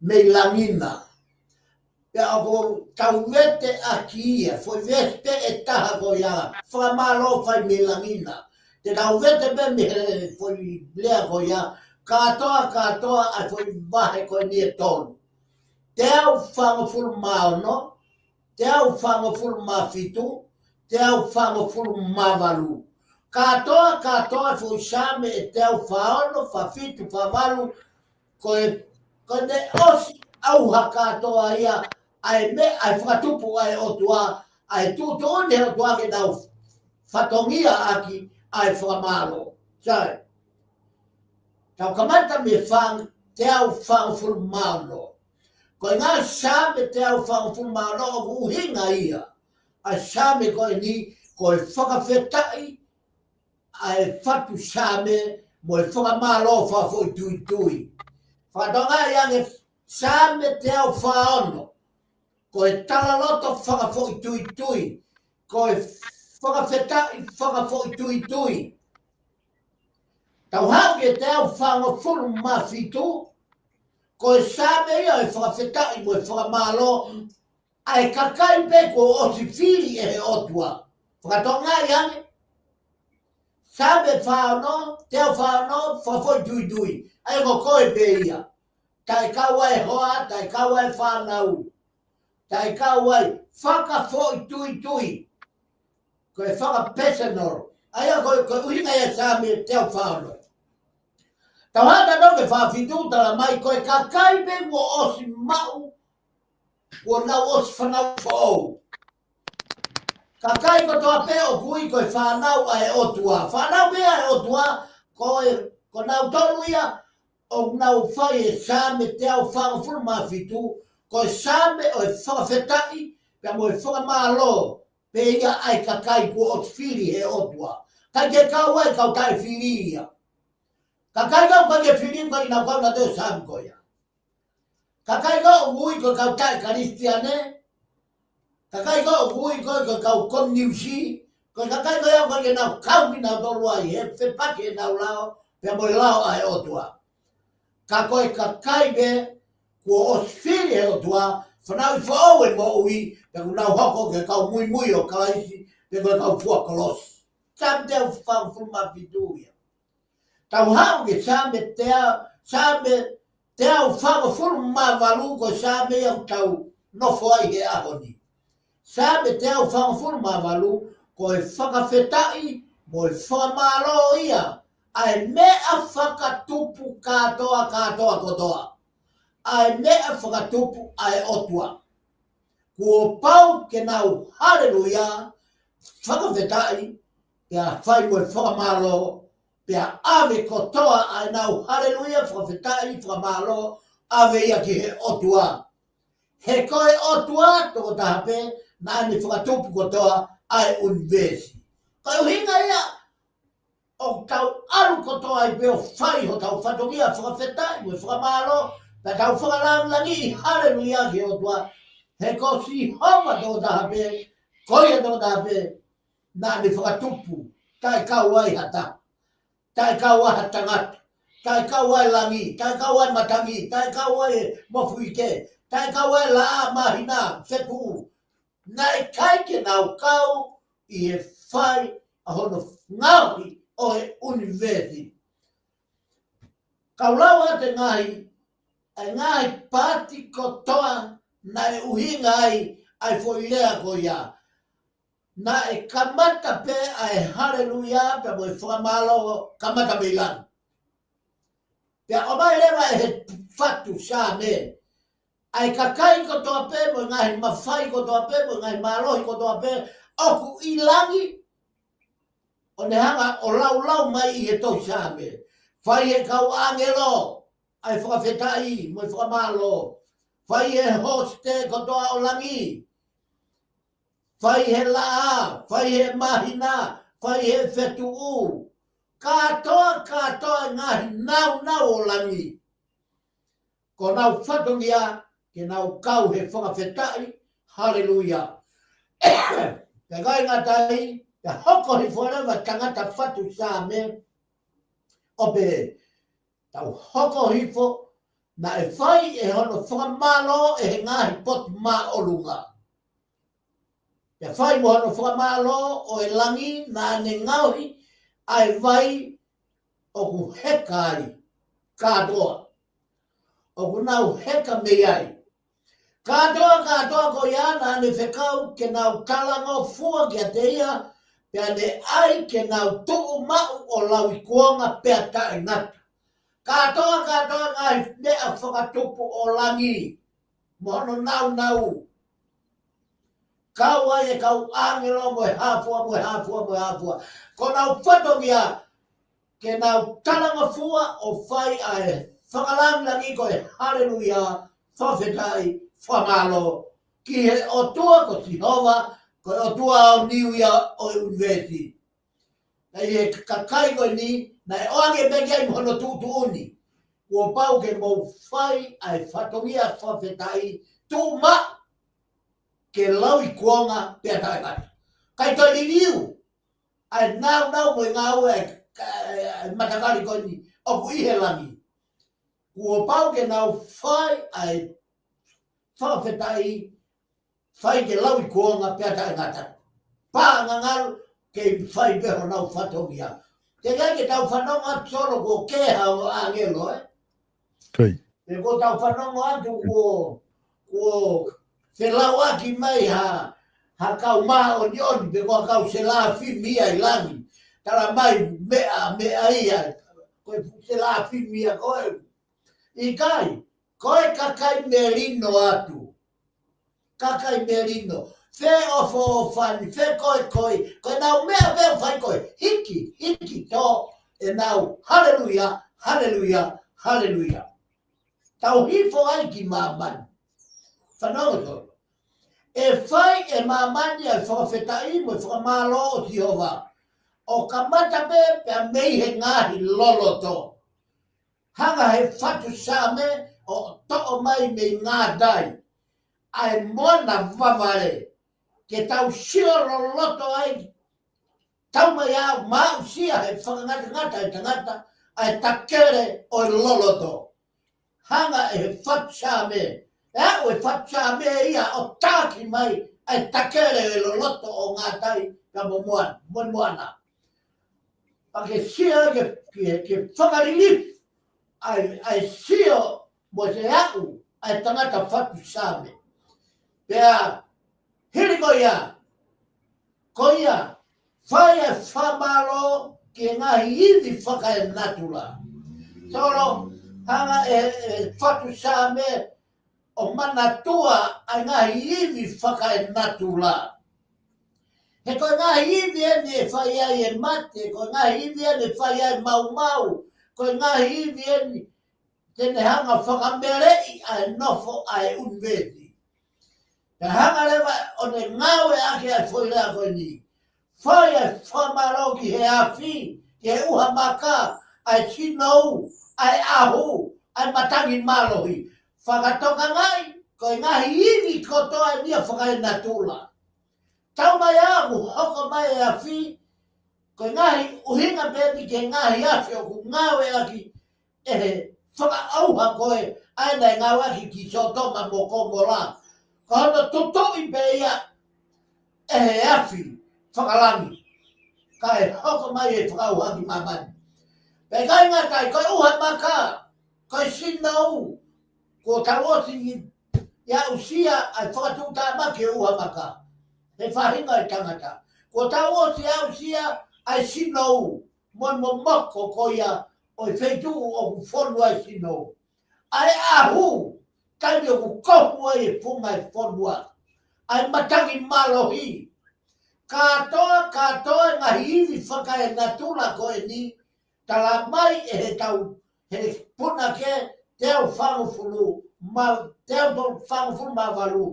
me langina. Pea ako tau vete a kia, foi veste e taha ko ia, whakamalo whai me langina. Te tau vete me me foi lea ko ia, katoa a foi vahe ko ni e tonu. Te au whangafuru maono, te au whangafuru mawhitu, te au whangafuru mawalu. Katoa foi same e te au whaono, whawhitu, whawalu, koe ne osi auha katoa ia, ai whakatupu ai otua, ai tūtone otua ke nau whatongia aki ai whakamalo. Sai, tau kamata me te au whangafuru maono. Koe ngā sāme te au whangafuru maono o uhinga ia. Ai sāme koe ni, koe whakawhetai, ai whatu sāme, mo e whakamalo whafoi tui. Whakatonga iange sāme te au whaono. Koe talaloto whakafoi tui. Koe whakawhetai whakafoi tui. Tau hauke te au whangafuru mawhitu, koe sāme ia e whakawhetai mo e whakamalo, ai kakai pe ko osi whiri e he otua. Whakatonga iange, sāme whaono, te au whaono, whafoi tui. Ai ko koe pe ia. Tai kawai hoa, tai kawai whanau. Tai kawai whakafoi tui. Koe whakapesenoro. Ai koe uhinga ia sāme te au whaono. Tau hata noke whawhitu tala mai koe kakai pe mo osi mau, ko nau osi whanau whao. Kakai ko toa pe o kui koe whanau ai otua. Whanau pe ai otua, ko nau tolu ia, o nau whai e sāme te au whangafuru mawhitu, koe sāme o e whakawhetai, pia mo e whakamalo, pe ia ai kakai ko o whiri he otua. Kai ke kau ai kau tai whiri ia. Kakai kau kai ke whiri kai nau kau na teo sāme ko ia. Kakai kau ui ko kau tai karistiane, kakai kau ui ko kau konniusi, ko kakai kau kai nau kau ki nau tolu ai, he whepake e nau lao, pia mo e lao ai otua. Ka koe kakai be, kua oswiri e o tua, whanau I whaau e mo ui, pe kunau hoko ke kau mui o kalaisi, pe koe kau fua kolosi. Sāme te au whangafuru mawhituia. Tau hau ke sāme te au whangafuru mawalu, ko sāme au tau nofo ai he ahoni. Sāme te au whangafuru mawalu, ko e whakawhetai, mo e whakamalo ia, ai mea whakatupu katoa kotoa. Ai mea whakatupu ai otua. Kua pau ke nau hallelujah, whakawhetai, pia whai mo e whakamalo, pia ave kotoa ai nau hallelujah, whakawhetai, whakamalo, ave ia ki he otua. He koe otua, toko tahape, na ane whakatupu kotoa ai univesi. Kai uhinga ia, o tau alu kotoa I peo whai ho tau whatongia whakawhetai, mo e whakamalo, pe tau whakalangi hallelujah ki otua, he ko si honga toko tahape, koia toko tahape, na ane whakatupu, tai kawai hata, tai kawai hatangata, tai kawai langi, tai kawai matangi, tai kawai mofuike, tai kawai la mahina, sepu, nai kai ke nau kau, I he whai a hono ngawi o he univesi. Kau lau ate ngahi pati kotoa na e uhinga ai foilea ko ia. Na e kamata pe ai hallelujah pe mo e whakamalo kamata meilan. Pea o mai lewa e he whatu sāme. Ai kakai kotoa pe mo ngahi mawhai kotoa pe mo ngahi malohi kotoa pe oku ilangi. O ne hanga o lau mai I he tau sāme. Whai he kau angelo, ai whakawhetai, mo I whakamalo, Fai he hoste kotoa o langi. Fai he laa, fai he mahina, fai he whetuu. Katoa ngahi nau o langi. Ko nau whatongia, ke nau kau he whakawhetai. Hallelujah. Te gai ngatai, te hoko hi wharewa tangata whatu sā me. Ope, tau hoko hi who, na e whai e hono whakamalo e he ngahi pot mā olunga. Te whai mo hono whakamalo o e langi na ne ngauhi ai vai o ku hekai kātoa. O ku nau heka me ai. Kātoa ko ia na ne whekau ke nau talanga fua ki a te ia pia ne ai ke nau tuu mau o lawi kuonga pia tae ngata. Kātoa ngai mea whakatupu o langi. Mohono nau. Kau ai e kau angelo mo hafua. Ko nau whatongia ke nau talanga fua o whai ai. Whakalangi ko e hallelujah, whawhetai, whamalo. Ki he o tua ko Sihova, ko o tua o niuia o university. Nei he kakai ko ni, nei oange megai mohono tuuni. Kua pau ke mo whai ai whatongia whawhetai, tu ma ke lawi kuonga pia tae kata. Kai toi ni niu, ai nau mo ngā ue matakari ko ni, o ku ihe langi. Kua pau ke nau whai ai whawhetai, whai ke lawi kuonga pia tae kata. Pā ngangaru ke whai beho nau whatongia. Te kai ke tau whanonga solo ko keha o angelo, Kai. Te ko tau whanonga atu ko se lau aki mai ha kau maa o nioni, pe ko kau se la fi mia i langi. Tala mai mea ia, koe se la fi mia koe. I kai, koe kakai merino atu. Kakai merino. Fe ofo fani, fe koe nau mea veo fai koe. Hiki to e nau, hallelujah. Tau hifo ai ki mamani. Whanau to. E fai e mamani ai whakawhetai mo whakamalo o Sihova. O kamata pe a mei he ngahi lolo to. Hanga he whatu same o to'o mai me ngā dai. Ai mona waware. Ke tau sioro loto ai. Tau mai au mau sia he whakangata e tangata. Ai takere o lolo to. Hanga e he whatu same. E o whatu same ia o tāki mai. Ai takere e loloto o ngā dai. Ka moana. Pake sia ke whakarilifu. Ai sio mo se au ai tangata whatu same. Pea hiri ko ia whai e whamalo ke ngahi iwi whakae natula. Solo hanga e whatu same o manatua ai ngahi iwi whakae natula. He koe ngahi iwi ene e whai ai e mate, koe ngahi iwi ene e whai ai mau. Koe ngahi iwi ene tene hanga whakamerei ai nofo ai unveti. Te hanga lewa o ne ngawe ake ai whoilea koe ni. Whai ai whamaro ki he awhi, ki he uha maka, ai sinou, ai ahu, ai matangi malohi. Whakatoka ngai, koe ngahi iwi kotoa nia whakae natula. Tau mai ahu, hoko mai e awhi, koe ngahi uhinga pepi ke ngahi awhi o ku ngawe aki whakaauha koe aina ngā waki ki sotoma mo komora. Ko hono tutoi pe ia he awhi whakalangi. Ka e hoko mai e whakauha ki mamani. Pe kai ngatai, koe uha maka, koe sinau, ko tawosi ia usia ai whakatuta maki uha maka. He whahinga e tangata. Ko tawosi ia usia ai sinau, mon moko ko ia o feitu o fonu ai sino. Ai ahu, kai o kopu ai funga e fonua. Ai matangi malohi. Katoa ngahi iwi whakae natula koe ni, tala mai e he tau, he puna ke teo whangu fulu ma teo fango fu ma valu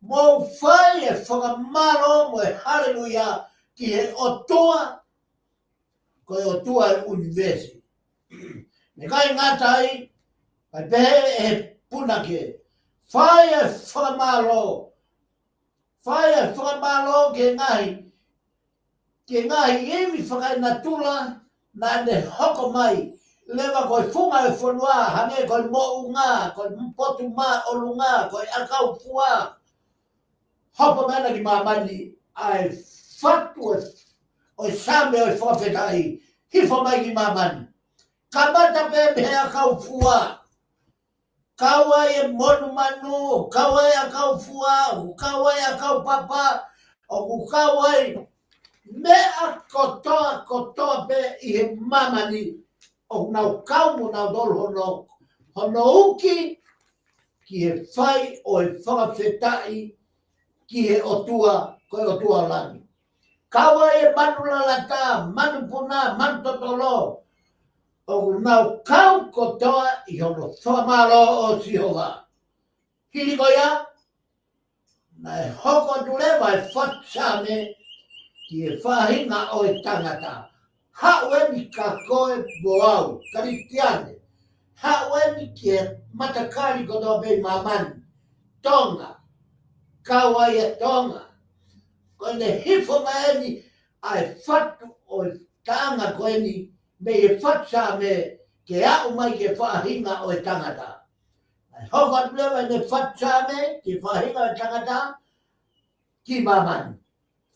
mo fai e whakamaro mo e hallelujah ki he otoa ko e otoa universi. Me kai ngatai ai pehe e puna ke fai e whakamaro ke ngahi emi whakai na tula na ne hoko mai lewa koe funga e whanua hange koe mo unga koe potu ma olunga koe akau fua hopo mana ki mamani ai fatu o same o whawhetai hifo mai ki mamani kamata pe me akau fua kawa e monu manu kawa e akau fua kawa e akau papa o kawa e mea kotoa pe i he mamani o nau kau mo nau dolo hono uki ki he whai o e whakawhetai ki he otua koe otua lani. Kawa e manu lalata, manu puna, manu totolo o nau kau kotoa i hono whamaro o Sihova. Hiri koia, na e hoko tulewa e whatsame ki e whahinga o e tangata. Haweni ka koe boau, Kristiane. Haweni ki e matakari kotoa bei mamani. Tonga, kawa e tonga. Koe ne hifo maeni ai whatu o e tanga koe ni me e whatsa me ke au mai ke whahinga o e tangata. Ai hoko tulewa ne whatsa me ke whahinga o e tangata ki mamani.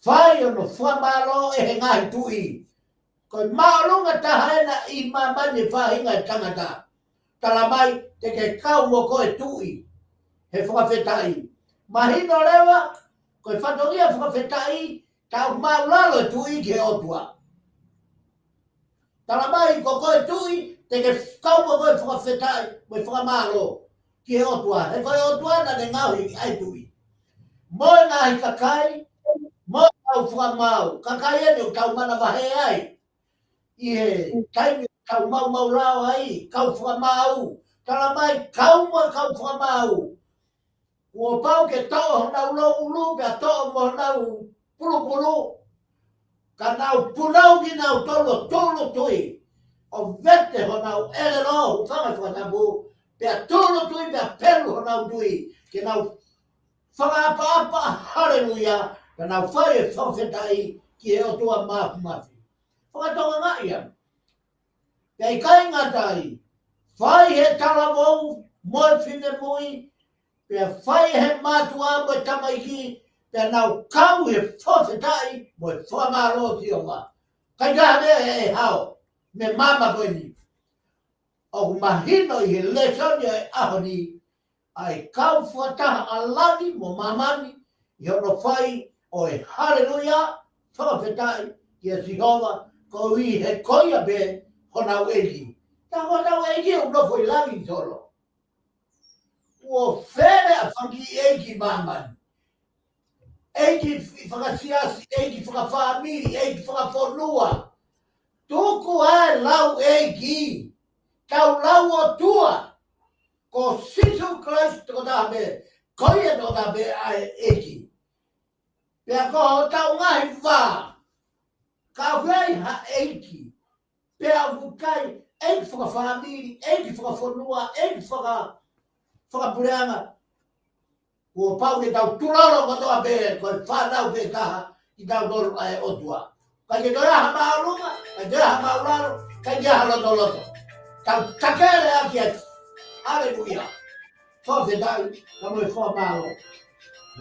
Whai ono whamaro e he ngahi tui. Koe maolunga tahaena i mamani whahinga e tangata. Tala mai te ke kau mo koe tui. He whakawhetai. Mahino lewa, koe whatongia whakawhetai, tau maulalo e tui ke otua. Tala mai ko koe tui, te ke kau mo koe whakawhetai, mo whakamalo ki otua. He koe otua na ne ngauhi ai tui. Moe ngahi kakai, mo tau whakamau, kakai ene o tau mana wahe ai. I he taimi tau mau lao ai, kau whakamau. Tala mai kau whakamau. Ua pau ke toa honau lo ulu, pia toa mo honau pulu. Ka nau punau ki nau tolo tui. O vete honau ele lo, whanga whanabu, pia tolo tui, pia pelu honau tui. Ke nau whanga apa, hallelujah. Ka nau whai e whawhetai ki e o tua mafi. Whanga tonga ngā ia. Kei kai ngatai, whai he talamou, moi whine mui, pia whai he mātua mo tamaiki, pia nau kau he whawhetai, mo whamaro Sihova. Kai kāne e hao, me mama koini. O mahino i he lesonia e ahoni, ai kau whataha alani mo mamani, i ono whai o e hallelujah, whawhetai, ki a Sihova, ko i he koia be honau eki. Ta honau eki o no foi lagi solo. O fere a whangi eki mamani. Eki whakasiasi, eki whakawhamiri, eki whakafonua. Tuku ai lau eki. Tau lau o tua. Ko Sisu Christ ko tabe, koia ko tabe ai eki. Pea ko tau ngahi wha. Ka whai ha eki. Pea vukai, eki whakawhamiri, eki whakafonua, eki whakapureanga. Ua pau ke tau turoro kotoa pe, koe whanau pe kaha, i tau toru ai otua. Kai ke toia ha maulunga, kai toia ha maularo, kai kia ha loto. Tau takere aki ati. Aleluia. Whawhetai, ka moi whamalo.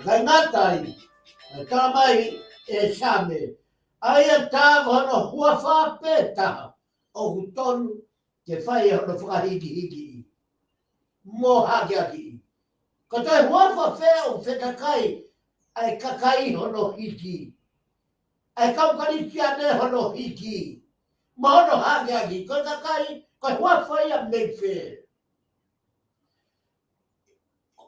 Kai ngatai, ka mai e same. Aia tā hono hua whape taha. O hutonu ke whai hono whakahiki. Mo hake aki. Ko toi huafa whea o whetakai ai kakai hono hiki. Ai kaukari tiane hono hiki. Ma hono hake aki. Ko kakai, ko huafa ia meiwhe.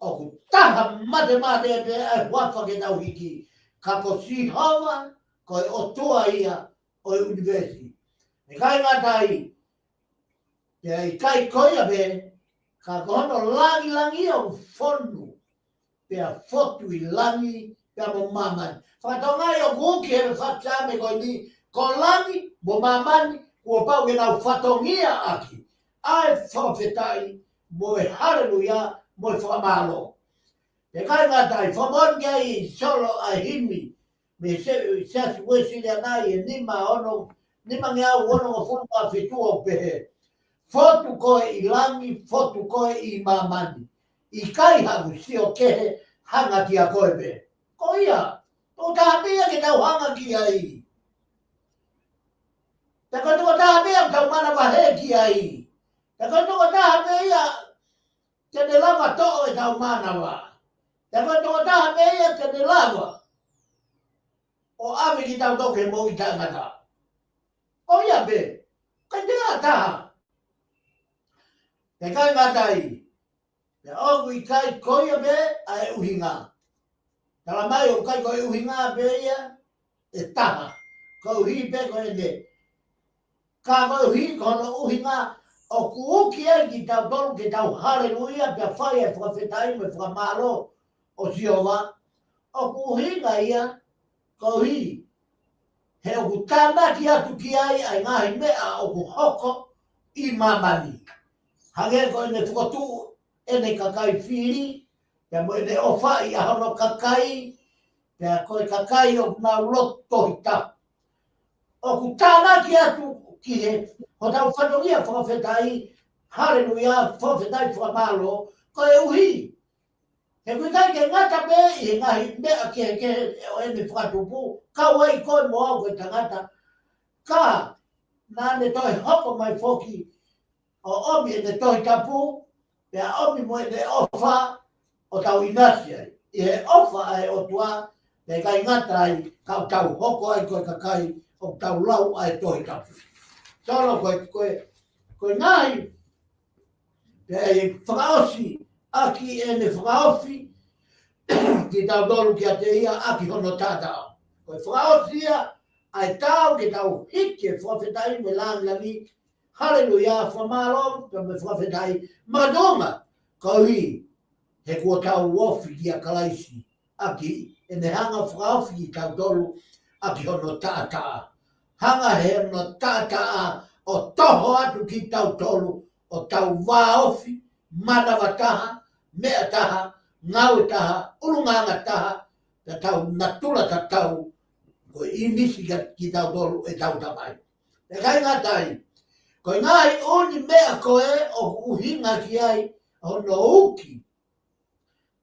O taha mate e pe ai huafa ke tau hiki. Ka ko Sihova, ko e otoa ia o e universi. E kai ngatai, e ai kai koia pe, Ka kono langi o fonu. Pea fotu I langi pea mo mamani. Whatongai o kuki he whatame koi ni. Ko langi mo mamani kua pau ke nau whatongia aki. Ai whawhetai mo e hallelujah mo e whamalo. Te kai ngatai whamongia I solo a himi. Me se si wesi le nai e nima ono. Nima ngea ono o funga fitua pehe. Fotu koe I langi, fotu koe I mamani. I kai hagu si o kehe hanga ki a koe pe. Ko ia, tō tāpea ke tau hanga ki ai. Te koe tō tāpea tau mana wahe ki ai. Te koe tō tāpea ke ne lava to'o e tau mana wa. Te koe tō tāpea ke ne lava. O ame ki tau toke mo I tangata. Ko ia pe, kai te a taha. Te kai ngatai. Te oku I kai koia be a e uhinga. Tala mai o kai koe uhinga be ia e taha. Ko uhi pe koe ne. Ka koe uhi kono uhinga o kuuki e ki tau tolu ke tau haleluia pe whai e whawhetai me whamalo o siova. O ku uhinga ia ko uhi. He oku tāmaki atu ki ai ngahi mea o ku hoko I mamani. Hange koe ne whakatu e ne kakai whiri, pia mo e ne ofa I ahono kakai, pia koe kakai o nga loto hita. O ku tānaki atu ki he, ho tau whanongia whakawhetai, hallelujah, whakawhetai whamalo, koe uhi. He koe kai ke ngata me I ngahi mea ki he ke o e ne whakatupu, ka wai koe mo au koe tangata, ka nane toi hoko mai whoki, o omi e ne tohi tapu, pea omi mo e ne ofa o tau inasi ai. I he ofa ai o tua, pe kai ngata ai, kau tau hoko ai koe kakai, o tau lau ai tohi tapu. Solo koe ngai, pea e whakaosi, aki e ne whakaofi, ki tau dolu ki a te ia, aki hono tātao. Koe whakaosi ia, ai tau ki tau hike whawhetai me langi, hallelujah, whamalo, pe me whawhetai, madonga, kauhi, he kua tau ofi ki a kalaisi, aki, e ne hanga whaofi ki tau dolu, aki hono tātaa. Hanga he hono tātaa, o toho atu ki tau tolu, o tau waofi, manawa taha, mea taha, ngau taha, urunganga taha, te tau natula ta tau, ko I nisi ki tau tolu e tau tamai. Te kai ngatai, koe ngai uni mea koe o uhinga ki ai o no uki.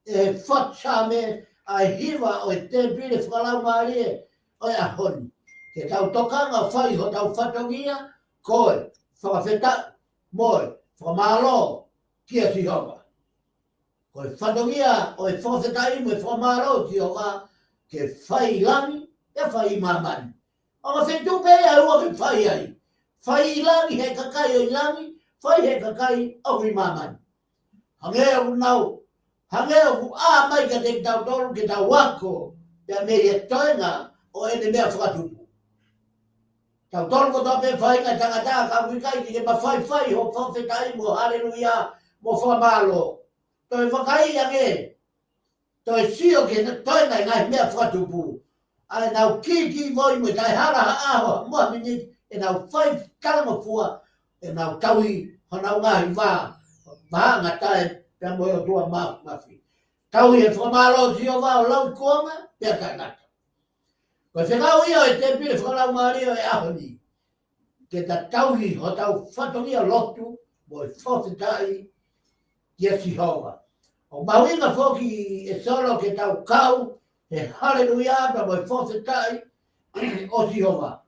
E whatsame ai hiwa o e te pire whakalau maarie o e ahoni. Ke tau tokanga whai ho tau whatongia koe whakawheta moe whamalo kia sihoga. Koe whatongia o e whakawhetai mo e whamalo sihoga ke whai lami e whai mamani. O ka whetupe e ua ke whai ai. Whai ilangi he kakai o ilangi, whai he kakai o I mamani. Hange o nau, hange o a mai ka te tau tolu ke tau wako, pia me e toenga o ene mea whakatupu. Tau tolu ko tope whai ngai tangata ka wikai ki ke ma whai ho whawhetai mo hallelujah mo whamalo. Toi whakai ange, toi sio ke toenga ngai mea whakatupu. Ai nau ki moi mo tai hara aho, mua minit, e nau whai kalama fua, e nau taui, ho nau ngahi wā, maha ngatae, pia moe o tua mafi. Taui e whamalo sio wā o lau kuanga, pia kai ngata. Koe whekau ia e te pire whakalau maari o e ahoni, ke ta taui ho tau whatongia lotu, mo e whawhetai, kia sihoga. O mawinga whoki e solo ke tau kau, e hallelujah, pa mo e whawhetai, o sihoga.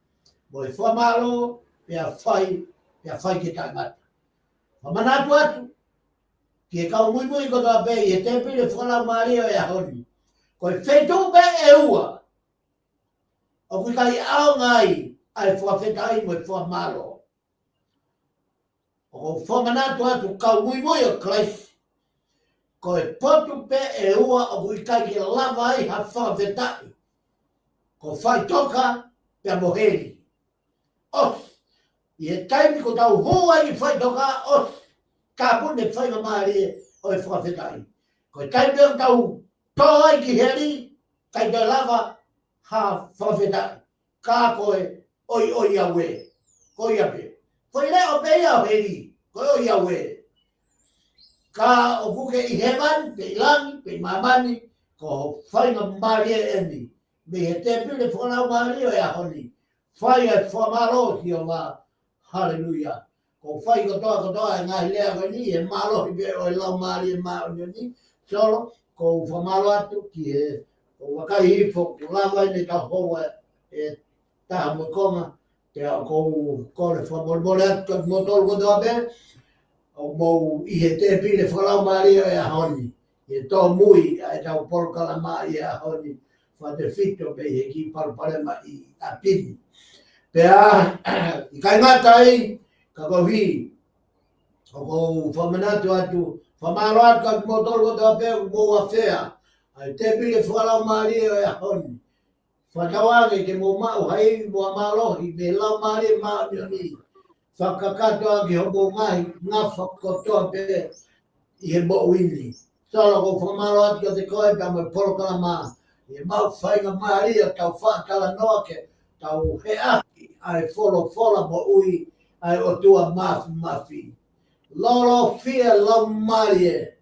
Mo e whamalo, pia whai ke tangata. Whamanatu atu, ki e kau mui ko toa pei, e te pire whakalau maari o e ahoni. Koe whetu pe e ua, o kui kai ao ngai, ai whawhetai mo e whamalo. O whamanatu atu, kau mui o Christ, koe potu pe e ua, o kui kai ke lava ai ha whawhetai. Ko whai toka, pia moheri. Os, I e taimi ko tau hoa I whai toka os, ka pune fai nga mari o e whawhetai. Ko tai peo tau toi ki heri, kai te lava ha whawhetai. Ka koe oi awe, ko ia pe. Ko i leo pe ia heri, ko oi awe. Ka o kuke i heman, pe ilangi, pe mamani, ko fai nga mari e eni. Me he te pile whanau mari o e ahoni. Fai e whamaro ki o ma, hallelujah. Ko fai kotoa e ngahi lea koe ni, e malo i be o e lau mari e mao ni. Solo, ko whamaro atu ki e, ko wakai hifo, ko lama i ne ka hoa e taha mo konga, te a ko kore whamormore atu ka motoro kotoa be, o mou i he te pile whanau mari o e ahoni. E tō mui a e tau porokala mai e ahoni. Fa te fito pe he ki parparema i apini. Pea, i kai ngata ai, ka kohi, o kou whamanatu atu, whamaro atu ka motoro kotoa pe mou a whea, ai te pile whalau maari o e ahoni. Whatawange ke mou mau hai mua marohi, me lau maari e maa ni. Whakakatoa ki homo ngahi, ngā whakotoa pe i he mo uini. Sala ko whamaro atu ka te koe pe mo porokala maa. E mau whainga maari o tau whaatala noa ke tau he aki ai fola mo ui ai o tua mafi. Loro fia lau maari e.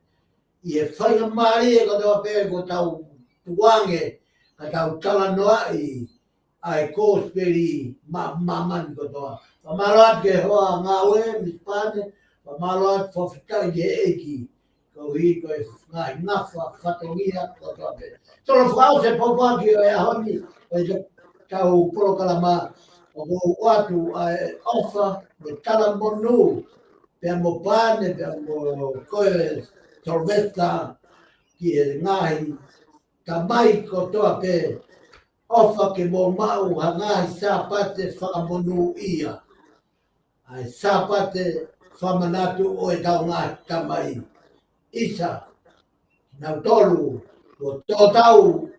I e whainga maari e kotoa pe ko tau tuange ka tau tala noa i ai kōsperi mamani kotoa. Whamaro atu ke hoa ngā ue, mispane, whamaro atu whawhitai ke eki. Ko hi ko e ngai ngafa whatongia kotoa pe. Tolo whao se popaki o e ahoni, o e tau porokala ma, o ko atu ai ofa, me tala monu, pea mo pane, pea mo koe torvesta, ki e ngahi, ka mai kotoa pe, ofa ke mo mau ha ngahi sāpate whakamonu ia. Ai sāpate whamanatu o e tau ngahi tamai. Isa, nau tolu, o tō tau,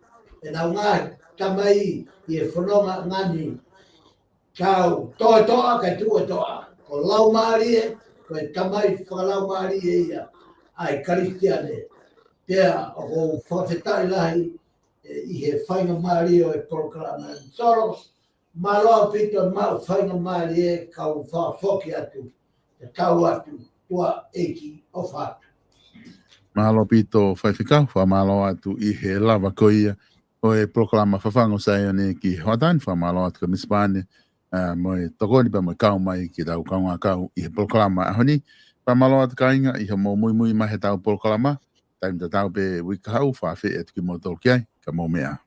e nau ngahi tamai i e whanonga ngani. Tau tō toa kai tu e toa. Ko lau maari e, ko e tamai whakalau maari e ia. Ai karistiane. Pea o ko whawhetai lahi i he whainga maari o e porokarana. Soro, maloa pito mau whainga maari e kau whawhoki atu. Te tau atu, tua eki o whatu. Mahalo pito whaiwhika, whamalo atu i he lava koia o e proklama whawhango sai ane ki Hoatan, whamalo atu ka mispane mo e tokoni pa mo kau mai ki tau kaunga kau i he proklama ahoni. Whamalo atu ka inga i he mo mui mai he tau proklama, taim ta tau pe wikahau whawhi e tuki mo tolkiai, ka mo mea.